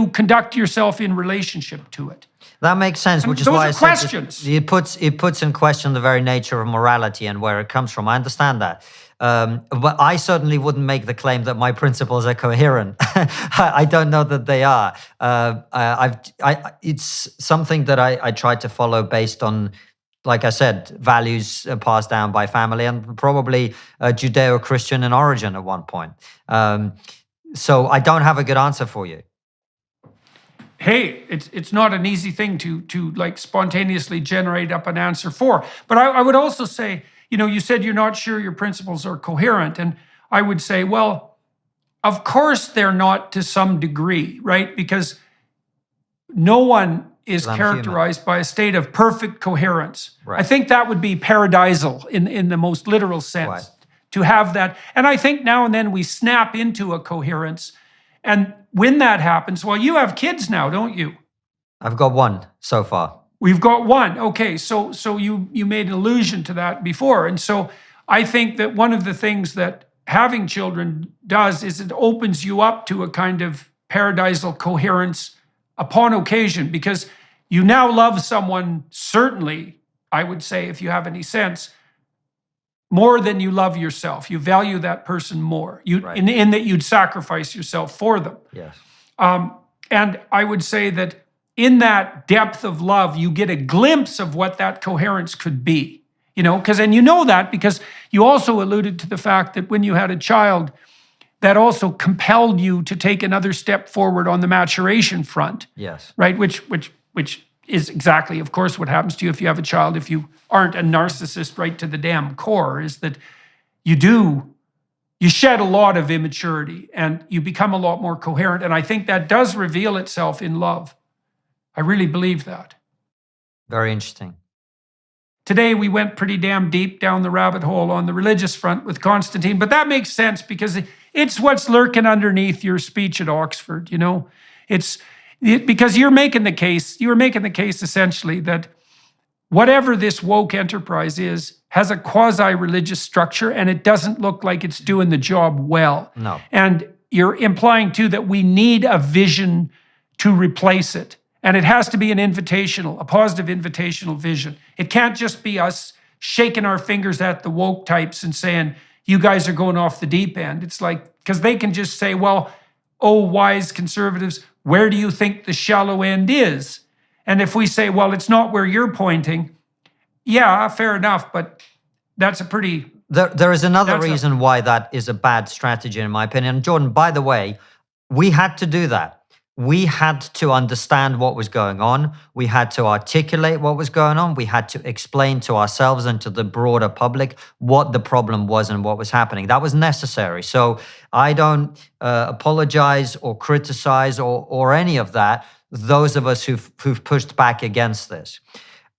conduct yourself in relationship to it? That makes sense, which is why I said questions. It puts in question the very nature of morality and where it comes from. I understand that. But I certainly wouldn't make the claim that my principles are coherent. I don't know that they are. It's something that I try to follow based on, like I said, values passed down by family and probably Judeo-Christian in origin at one point. So I don't have a good answer for you. Hey, it's not an easy thing to like spontaneously generate up an answer for. But I would also say, you said you're not sure your principles are coherent. And I would say, well, of course they're not to some degree, right? Because no one is characterized by a state of perfect coherence. Right. I think that would be paradisal in the most literal sense, right, to have that. And I think now and then we snap into a coherence. And when that happens, well, you have kids now, don't you? I've got one so far. We've got one. Okay, so you made an allusion to that before. And so I think that one of the things that having children does is it opens you up to a kind of paradisal coherence upon occasion, because you now love someone, certainly, I would say, if you have any sense, more than you love yourself. You value that person more, right, in that you'd sacrifice yourself for them. Yes. And I would say that in that depth of love, you get a glimpse of what that coherence could be. And you know that because you also alluded to the fact that when you had a child, that also compelled you to take another step forward on the maturation front. Yes. Right, which is exactly, of course, what happens to you if you have a child, if you aren't a narcissist right to the damn core, is that you shed a lot of immaturity and you become a lot more coherent. And I think that does reveal itself in love. I really believe that. Very interesting. Today, we went pretty damn deep down the rabbit hole on the religious front with Konstantin, but that makes sense because it's what's lurking underneath your speech at Oxford, because you were making the case essentially that whatever this woke enterprise is has a quasi-religious structure, and it doesn't look like it's doing the job well. No. And you're implying, too, that we need a vision to replace it. And it has to be an invitational, a positive invitational vision. It can't just be us shaking our fingers at the woke types and saying, you guys are going off the deep end. It's like, because they can just say, well, oh, wise conservatives, where do you think the shallow end is? And if we say, well, it's not where you're pointing, yeah, fair enough, but that's a pretty... There is another reason why that is a bad strategy, in my opinion. Jordan, by the way, we had to do that. We had to understand what was going on. We had to articulate what was going on. We had to explain to ourselves and to the broader public what the problem was and what was happening. That was necessary. So I don't apologize or criticize or any of that, those of us who've pushed back against this.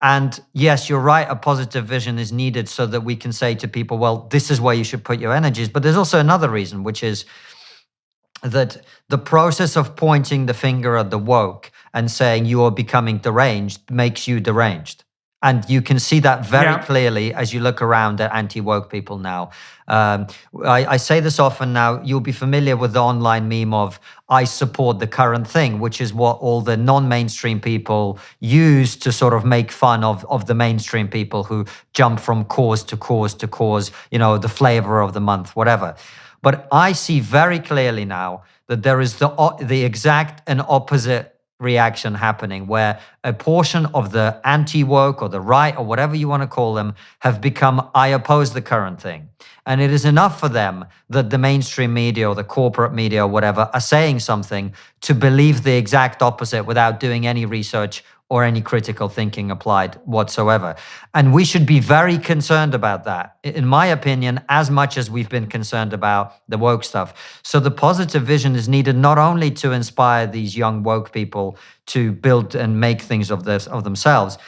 And yes, you're right, a positive vision is needed so that we can say to people, well, this is where you should put your energies. But there's also another reason, which is that the process of pointing the finger at the woke and saying you are becoming deranged makes you deranged. And you can see that very clearly as you look around at anti-woke people now. I say this often now, you'll be familiar with the online meme of, I support the current thing, which is what all the non-mainstream people use to sort of make fun of the mainstream people who jump from cause to cause to cause, you know, the flavor of the month, whatever. But I see very clearly now that there is the exact and opposite reaction happening, where a portion of the anti-woke or the right or whatever you want to call them have become, I oppose the current thing. And it is enough for them that the mainstream media or the corporate media or whatever are saying something to believe the exact opposite without doing any research or any critical thinking applied whatsoever. And we should be very concerned about that, in my opinion, as much as we've been concerned about the woke stuff. So the positive vision is needed not only to inspire these young woke people to build and make things of themselves,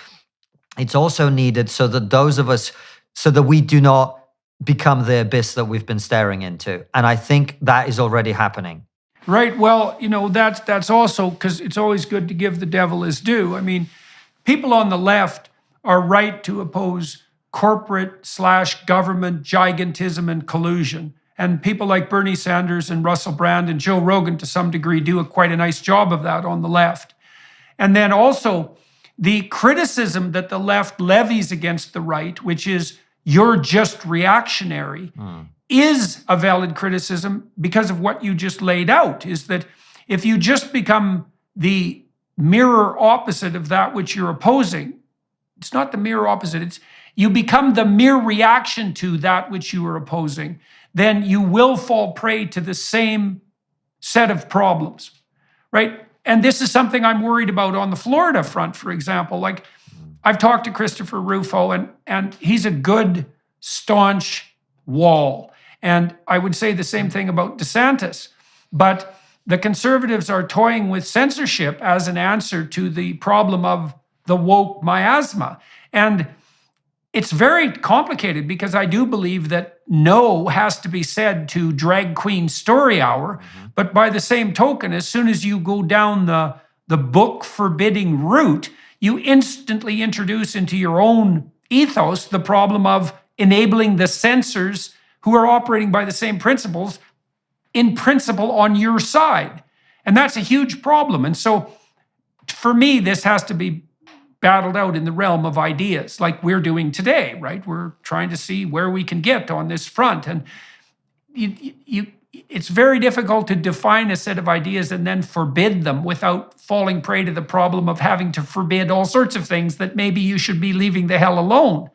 it's also needed so that we do not become the abyss that we've been staring into. And I think that is already happening. Right. Well, you know, that's also because it's always good to give the devil his due. I mean, people on the left are right to oppose corporate/government gigantism and collusion. And people like Bernie Sanders and Russell Brand and Joe Rogan, to some degree, do quite a nice job of that on the left. And then also the criticism that the left levies against the right, which is you're just reactionary, is a valid criticism because of what you just laid out, is that if you just become the mirror opposite of that which you're opposing, it's not the mirror opposite, it's you become the mere reaction to that which you are opposing, then you will fall prey to the same set of problems, right? And this is something I'm worried about on the Florida front, for example. Like, I've talked to Christopher Rufo, and he's a good, staunch wall. And I would say the same thing about DeSantis. But the conservatives are toying with censorship as an answer to the problem of the woke miasma. And it's very complicated because I do believe that no has to be said to Drag Queen Story Hour. But by the same token, as soon as you go down the book forbidding route, you instantly introduce into your own ethos the problem of enabling the censors who are operating by the same principles, in principle, on your side. And that's a huge problem. And so, for me, this has to be battled out in the realm of ideas, like we're doing today, right? We're trying to see where we can get on this front. And it's very difficult to define a set of ideas and then forbid them without falling prey to the problem of having to forbid all sorts of things that maybe you should be leaving the hell alone.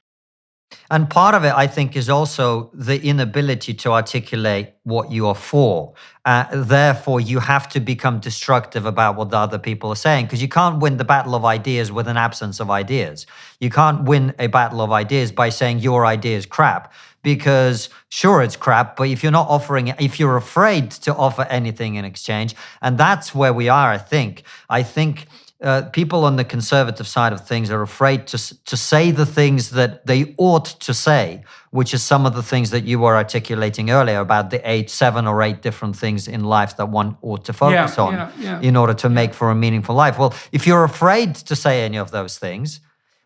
And part of it, I think, is also the inability to articulate what you are for. Therefore, you have to become destructive about what the other people are saying, because you can't win the battle of ideas with an absence of ideas. You can't win a battle of ideas by saying your idea is crap, because sure, it's crap, but if you're not offering it, if you're afraid to offer anything in exchange, and that's where we are, I think. People on the conservative side of things are afraid to say the things that they ought to say, which is some of the things that you were articulating earlier about the 7 or 8 different things in life that one ought to focus on in order to make for a meaningful life. Well, if you're afraid to say any of those things,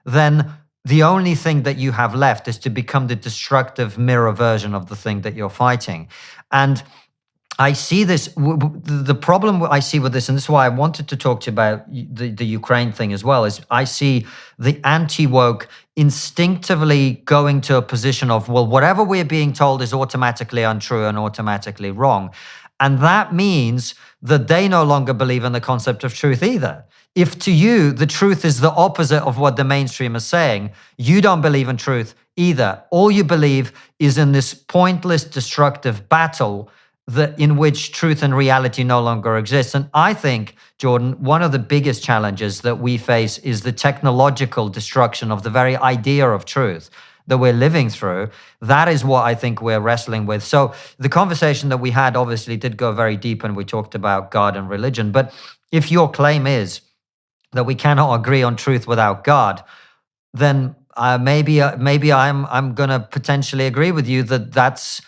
then the only thing that you have left is to become the destructive mirror version of the thing that you're fighting. And I see this. The problem I see with this, and this is why I wanted to talk to you about the Ukraine thing as well, is I see the anti-woke instinctively going to a position of, well, whatever we're being told is automatically untrue and automatically wrong. And that means that they no longer believe in the concept of truth either. If to you, the truth is the opposite of what the mainstream is saying, you don't believe in truth either. All you believe is in this pointless, destructive battle in which truth and reality no longer exists. And I think, Jordan, one of the biggest challenges that we face is the technological destruction of the very idea of truth that we're living through. That is what I think we're wrestling with. So the conversation that we had obviously did go very deep, and we talked about God and religion. But if your claim is that we cannot agree on truth without God, then maybe I'm going to potentially agree with you that that's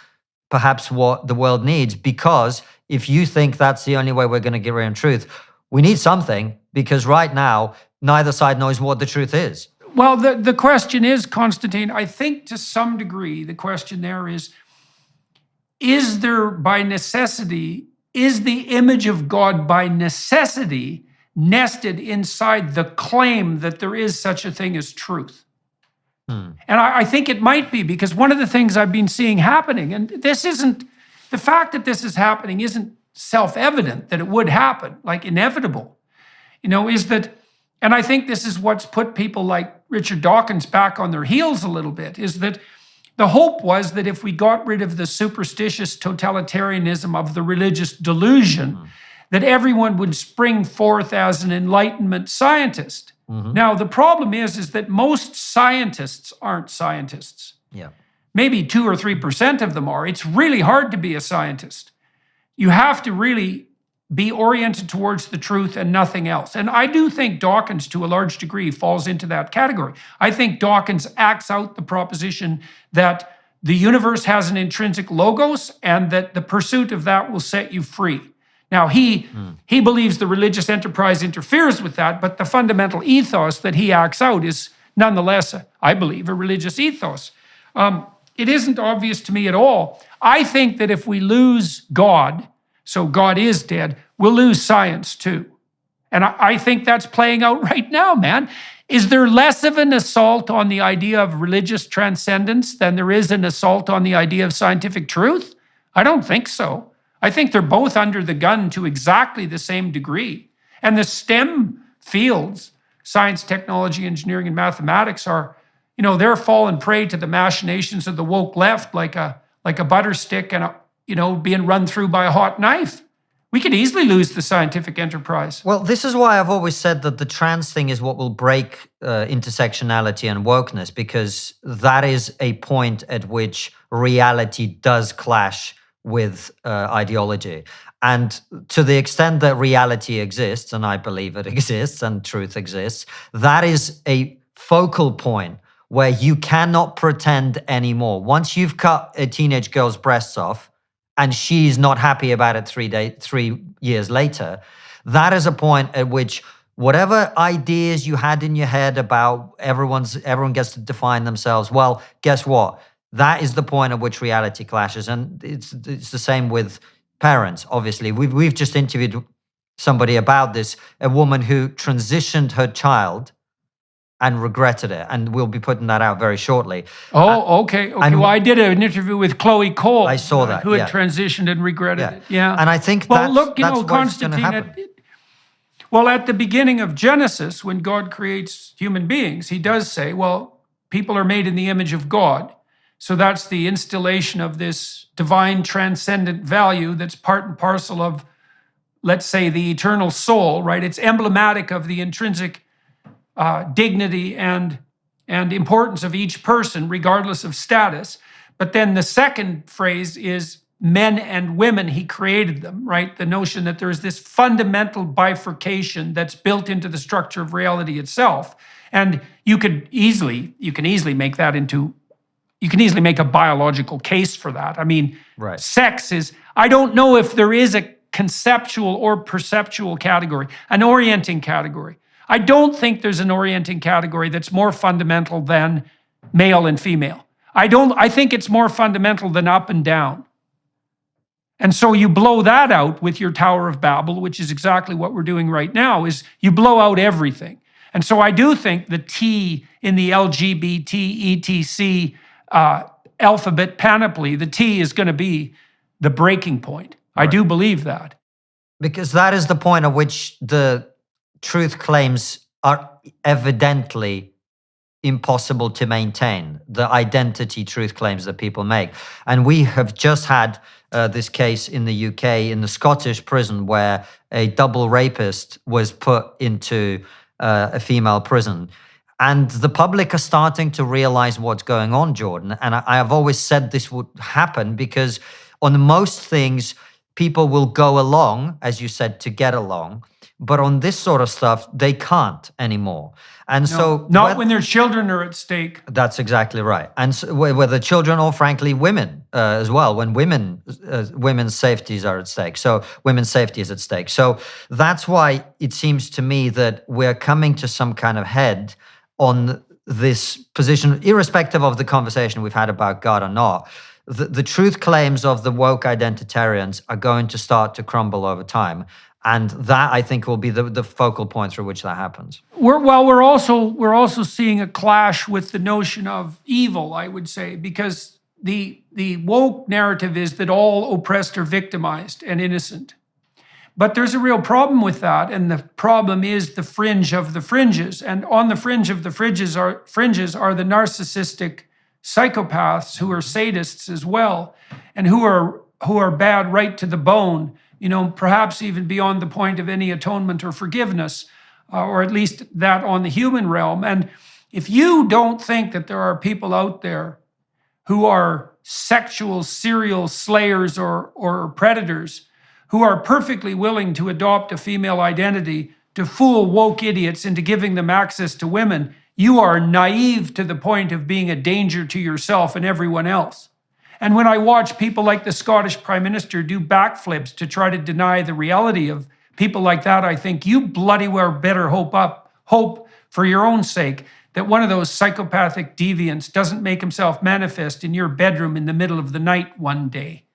perhaps what the world needs, because if you think that's the only way we're going to get around truth, we need something, because right now, neither side knows what the truth is. Well, the question is, Konstantin, I think to some degree, the question there is there by necessity, is the image of God by necessity nested inside the claim that there is such a thing as truth? And I think it might be, because one of the things I've been seeing happening, and this isn't, the fact that this is happening isn't self-evident that it would happen, like inevitable, is that, and I think this is what's put people like Richard Dawkins back on their heels a little bit, is that the hope was that if we got rid of the superstitious totalitarianism of the religious delusion, that everyone would spring forth as an Enlightenment scientist. Now, the problem is that most scientists aren't scientists. Yeah. Maybe 2 or 3% of them are. It's really hard to be a scientist. You have to really be oriented towards the truth and nothing else. And I do think Dawkins, to a large degree, falls into that category. I think Dawkins acts out the proposition that the universe has an intrinsic logos and that the pursuit of that will set you free. Now, he believes the religious enterprise interferes with that, but the fundamental ethos that he acts out is nonetheless, I believe, a religious ethos. It isn't obvious to me at all. I think that if we lose God, so God is dead, we'll lose science too. And I think that's playing out right now, man. Is there less of an assault on the idea of religious transcendence than there is an assault on the idea of scientific truth? I don't think so. I think they're both under the gun to exactly the same degree. And the STEM fields, science, technology, engineering, and mathematics, are, they're falling prey to the machinations of the woke left like a butter stick and being run through by a hot knife. We could easily lose the scientific enterprise. Well, this is why I've always said that the trans thing is what will break intersectionality and wokeness, because that is a point at which reality does clash with ideology. And to the extent that reality exists, and I believe it exists, and truth exists, that is a focal point where you cannot pretend anymore. Once you've cut a teenage girl's breasts off and she's not happy about it 3 years later, that is a point at which whatever ideas you had in your head about everyone gets to define themselves, well, guess what? That is the point at which reality clashes. And it's the same with parents, obviously. We've just interviewed somebody about this, a woman who transitioned her child and regretted it. And we'll be putting that out very shortly. Oh, okay. Well, I did an interview with Chloe Cole. I saw that, who had transitioned and regretted it. Yeah. And I think that's what's going to happen. At the beginning of Genesis, when God creates human beings, he does say, well, people are made in the image of God. So that's the installation of this divine transcendent value that's part and parcel of, let's say, the eternal soul, right? It's emblematic of the intrinsic dignity and importance of each person, regardless of status. But then the second phrase is men and women, he created them, right? The notion that there's this fundamental bifurcation that's built into the structure of reality itself. And you can easily make that into, you can easily make a biological case for that. I mean, right. Sex is, I don't know if there is a conceptual or perceptual category, an orienting category. I don't think there's an orienting category that's more fundamental than male and female. I think it's more fundamental than up and down. And so you blow that out with your Tower of Babel, which is exactly what we're doing right now, is you blow out everything. And so I do think the T in the LGBT, ETC alphabet panoply, the T is going to be the breaking point. Right. I do believe that. Because that is the point at which the truth claims are evidently impossible to maintain, the identity truth claims that people make. And we have just had this case in the UK, in the Scottish prison, where a double rapist was put into a female prison. And the public are starting to realize what's going on, Jordan. And I have always said this would happen because on most things, people will go along, as you said, to get along. But on this sort of stuff, they can't anymore. And so not when their children are at stake. That's exactly right. And so, whether children or frankly women as well, when women's safeties are at stake. So women's safety is at stake. So that's why it seems to me that we're coming to some kind of head on this position, irrespective of the conversation we've had about God or not. The truth claims of the woke identitarians are going to start to crumble over time. And that, I think, will be the focal point through which that happens. We're also seeing a clash with the notion of evil, I would say, because the woke narrative is that all oppressed are victimized and innocent. But there's a real problem with that, and the problem is the fringe of the fringes. And on the fringe of the fringes are the narcissistic psychopaths who are sadists as well, and who are bad right to the bone, perhaps even beyond the point of any atonement or forgiveness, or at least that on the human realm. And if you don't think that there are people out there who are sexual serial slayers or predators, who are perfectly willing to adopt a female identity to fool woke idiots into giving them access to women, you are naive to the point of being a danger to yourself and everyone else. And when I watch people like the Scottish Prime Minister do backflips to try to deny the reality of people like that, I think you bloody well better hope for your own sake that one of those psychopathic deviants doesn't make himself manifest in your bedroom in the middle of the night one day.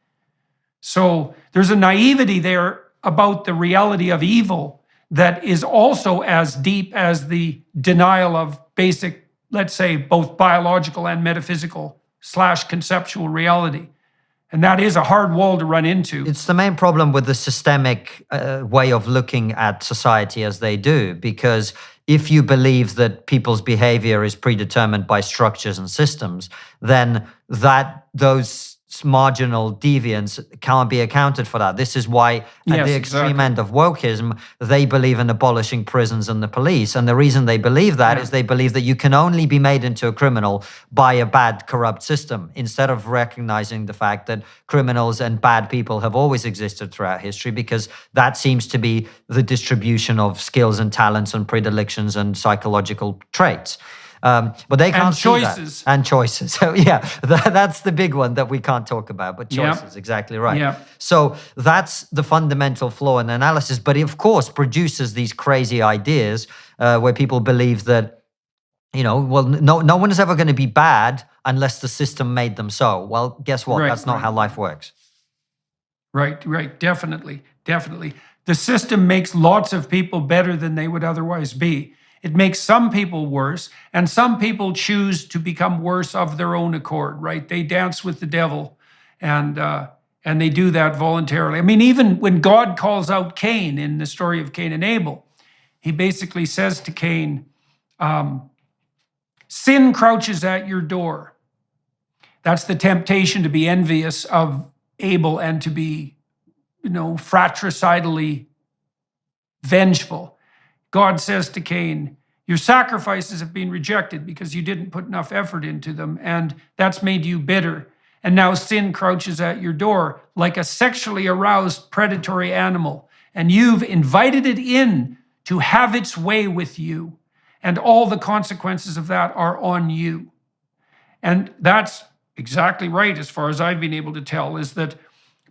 So there's a naivety there about the reality of evil that is also as deep as the denial of basic, let's say, both biological and metaphysical / conceptual reality. And that is a hard wall to run into. It's the main problem with the systemic way of looking at society as they do, because if you believe that people's behavior is predetermined by structures and systems, then those marginal deviants can't be accounted for that. This is why at the extreme end of wokeism, they believe in abolishing prisons and the police. And the reason they believe that is they believe that you can only be made into a criminal by a bad, corrupt system, instead of recognizing the fact that criminals and bad people have always existed throughout history, because that seems to be the distribution of skills and talents and predilections and psychological traits. But they can't see that. And choices. So that's the big one that we can't talk about, but choices, exactly right. Yep. So that's the fundamental flaw in the analysis, but it of course produces these crazy ideas where people believe that, no one is ever going to be bad unless the system made them so. Well, guess what? That's not how life works. Right, definitely. The system makes lots of people better than they would otherwise be. It makes some people worse, and some people choose to become worse of their own accord, right? They dance with the devil, and they do that voluntarily. I mean, even when God calls out Cain in the story of Cain and Abel, he basically says to Cain, sin crouches at your door. That's the temptation to be envious of Abel and to be, fratricidally vengeful. God says to Cain, your sacrifices have been rejected because you didn't put enough effort into them, and that's made you bitter. And now sin crouches at your door like a sexually aroused predatory animal, and you've invited it in to have its way with you, and all the consequences of that are on you. And that's exactly right, as far as I've been able to tell, is that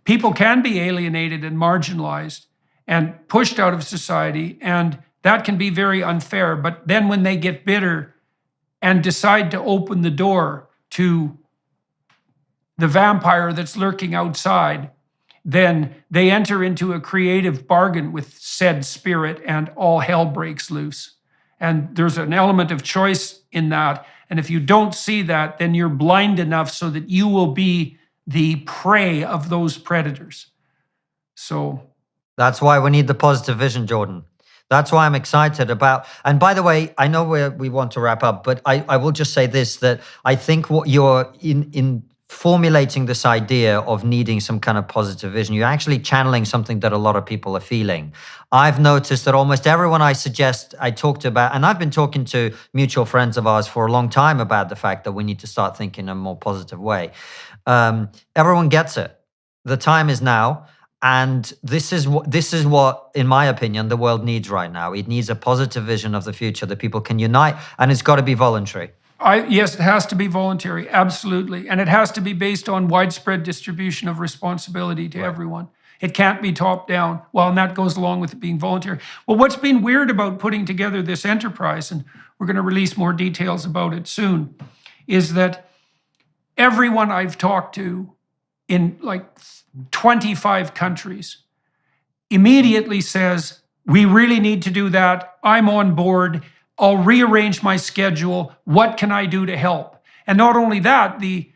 people can be alienated and marginalized and pushed out of society, and that can be very unfair. But then when they get bitter and decide to open the door to the vampire that's lurking outside, then they enter into a creative bargain with said spirit and all hell breaks loose. And there's an element of choice in that. And if you don't see that, then you're blind enough so that you will be the prey of those predators. So that's why we need the positive vision, Jordan. That's why I'm excited about. And by the way, I know we want to wrap up, but I will just say this, that I think what you're in formulating this idea of needing some kind of positive vision, you're actually channeling something that a lot of people are feeling. I've noticed that almost everyone I talked about, and I've been talking to mutual friends of ours for a long time about the fact that we need to start thinking in a more positive way. Everyone gets it. The time is now. And this is what, in my opinion, the world needs right now. It needs a positive vision of the future that people can unite, and it's got to be voluntary. Yes, it has to be voluntary, absolutely. And it has to be based on widespread distribution of responsibility to everyone. It can't be top down. Well, and that goes along with it being voluntary. Well, what's been weird about putting together this enterprise, and we're going to release more details about it soon, is that everyone I've talked to in like 25 countries immediately says, we really need to do that. I'm on board. I'll rearrange my schedule. What can I do to help? And not only that, the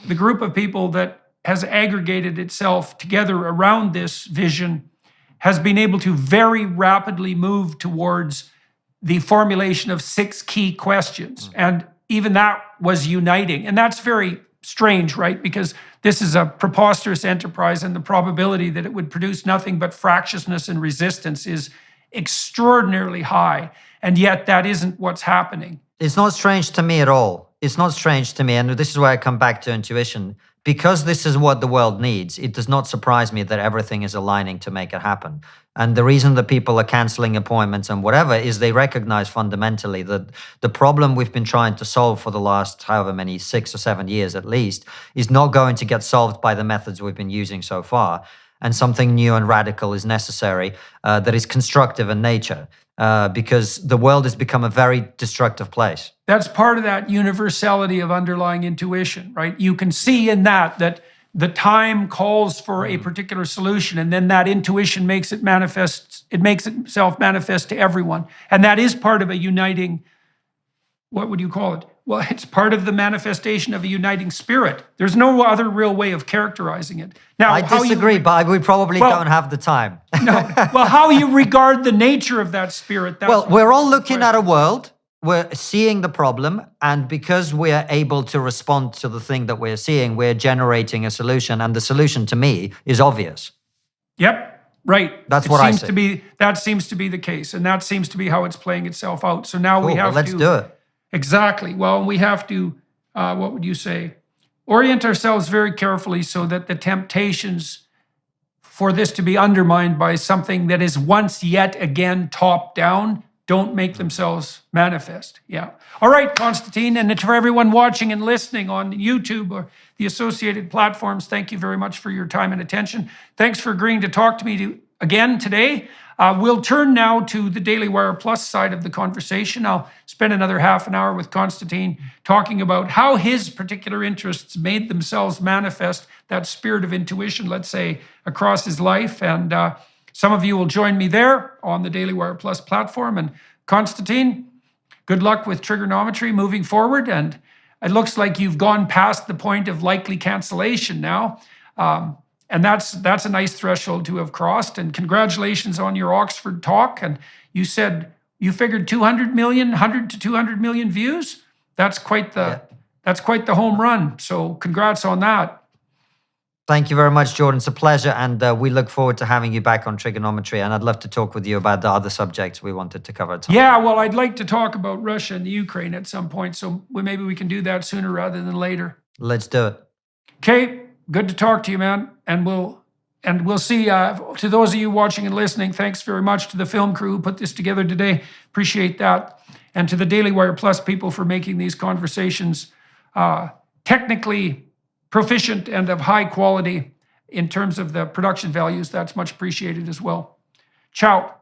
group of people that has aggregated itself together around this vision has been able to very rapidly move towards the formulation of 6 key questions. And even that was uniting. And that's very strange, right? Because this is a preposterous enterprise, and the probability that it would produce nothing but fractiousness and resistance is extraordinarily high. And yet that isn't what's happening. It's not strange to me at all. It's not strange to me. And this is where I come back to intuition. Because this is what the world needs, it does not surprise me that everything is aligning to make it happen. And the reason that people are canceling appointments and whatever is they recognize fundamentally that the problem we've been trying to solve for the last however many, 6 or 7 years at least, is not going to get solved by the methods we've been using so far. And something new and radical is necessary that is constructive in nature. Because the world has become a very destructive place. That's part of that universality of underlying intuition, right? You can see in that the time calls for a particular solution, and then that intuition makes it manifest. It makes itself manifest to everyone, and that is part of a uniting. What would you call it? Well, it's part of the manifestation of a uniting spirit. There's no other real way of characterizing it. Now, I disagree, but we probably don't have the time. No. Well, how you regard the nature of that spirit. Well, we're all looking at a world. We're seeing the problem. And because we're able to respond to the thing that we're seeing, we're generating a solution. And the solution to me is obvious. Yep. Right. That's what I see. That seems to be the case. And that seems to be how it's playing itself out. So now we have let's do it. Exactly. Well, we have to, what would you say, orient ourselves very carefully so that the temptations for this to be undermined by something that is once yet again top down don't make themselves manifest. Yeah. All right, Konstantin, and for everyone watching and listening on YouTube or the associated platforms, thank you very much for your time and attention. Thanks for agreeing to talk to me again today. We'll turn now to the Daily Wire Plus side of the conversation. I'll spend another half an hour with Konstantin talking about how his particular interests made themselves manifest, that spirit of intuition, let's say, across his life. And some of you will join me there on the Daily Wire Plus platform. And Konstantin, good luck with trigonometry moving forward. And it looks like you've gone past the point of likely cancellation now. And that's a nice threshold to have crossed. And congratulations on your Oxford talk. And you said you figured 100 to 200 million views. That's quite the home run. So congrats on that. Thank you very much, Jordan. It's a pleasure. And we look forward to having you back on trigonometry. And I'd love to talk with you about the other subjects we wanted to cover. Yeah, well, I'd like to talk about Russia and the Ukraine at some point. So maybe we can do that sooner rather than later. Let's do it. Okay. Good to talk to you, man. And we'll see. To those of you watching and listening, thanks very much to the film crew who put this together today. Appreciate that. And to the Daily Wire Plus people for making these conversations technically proficient and of high quality in terms of the production values. That's much appreciated as well. Ciao.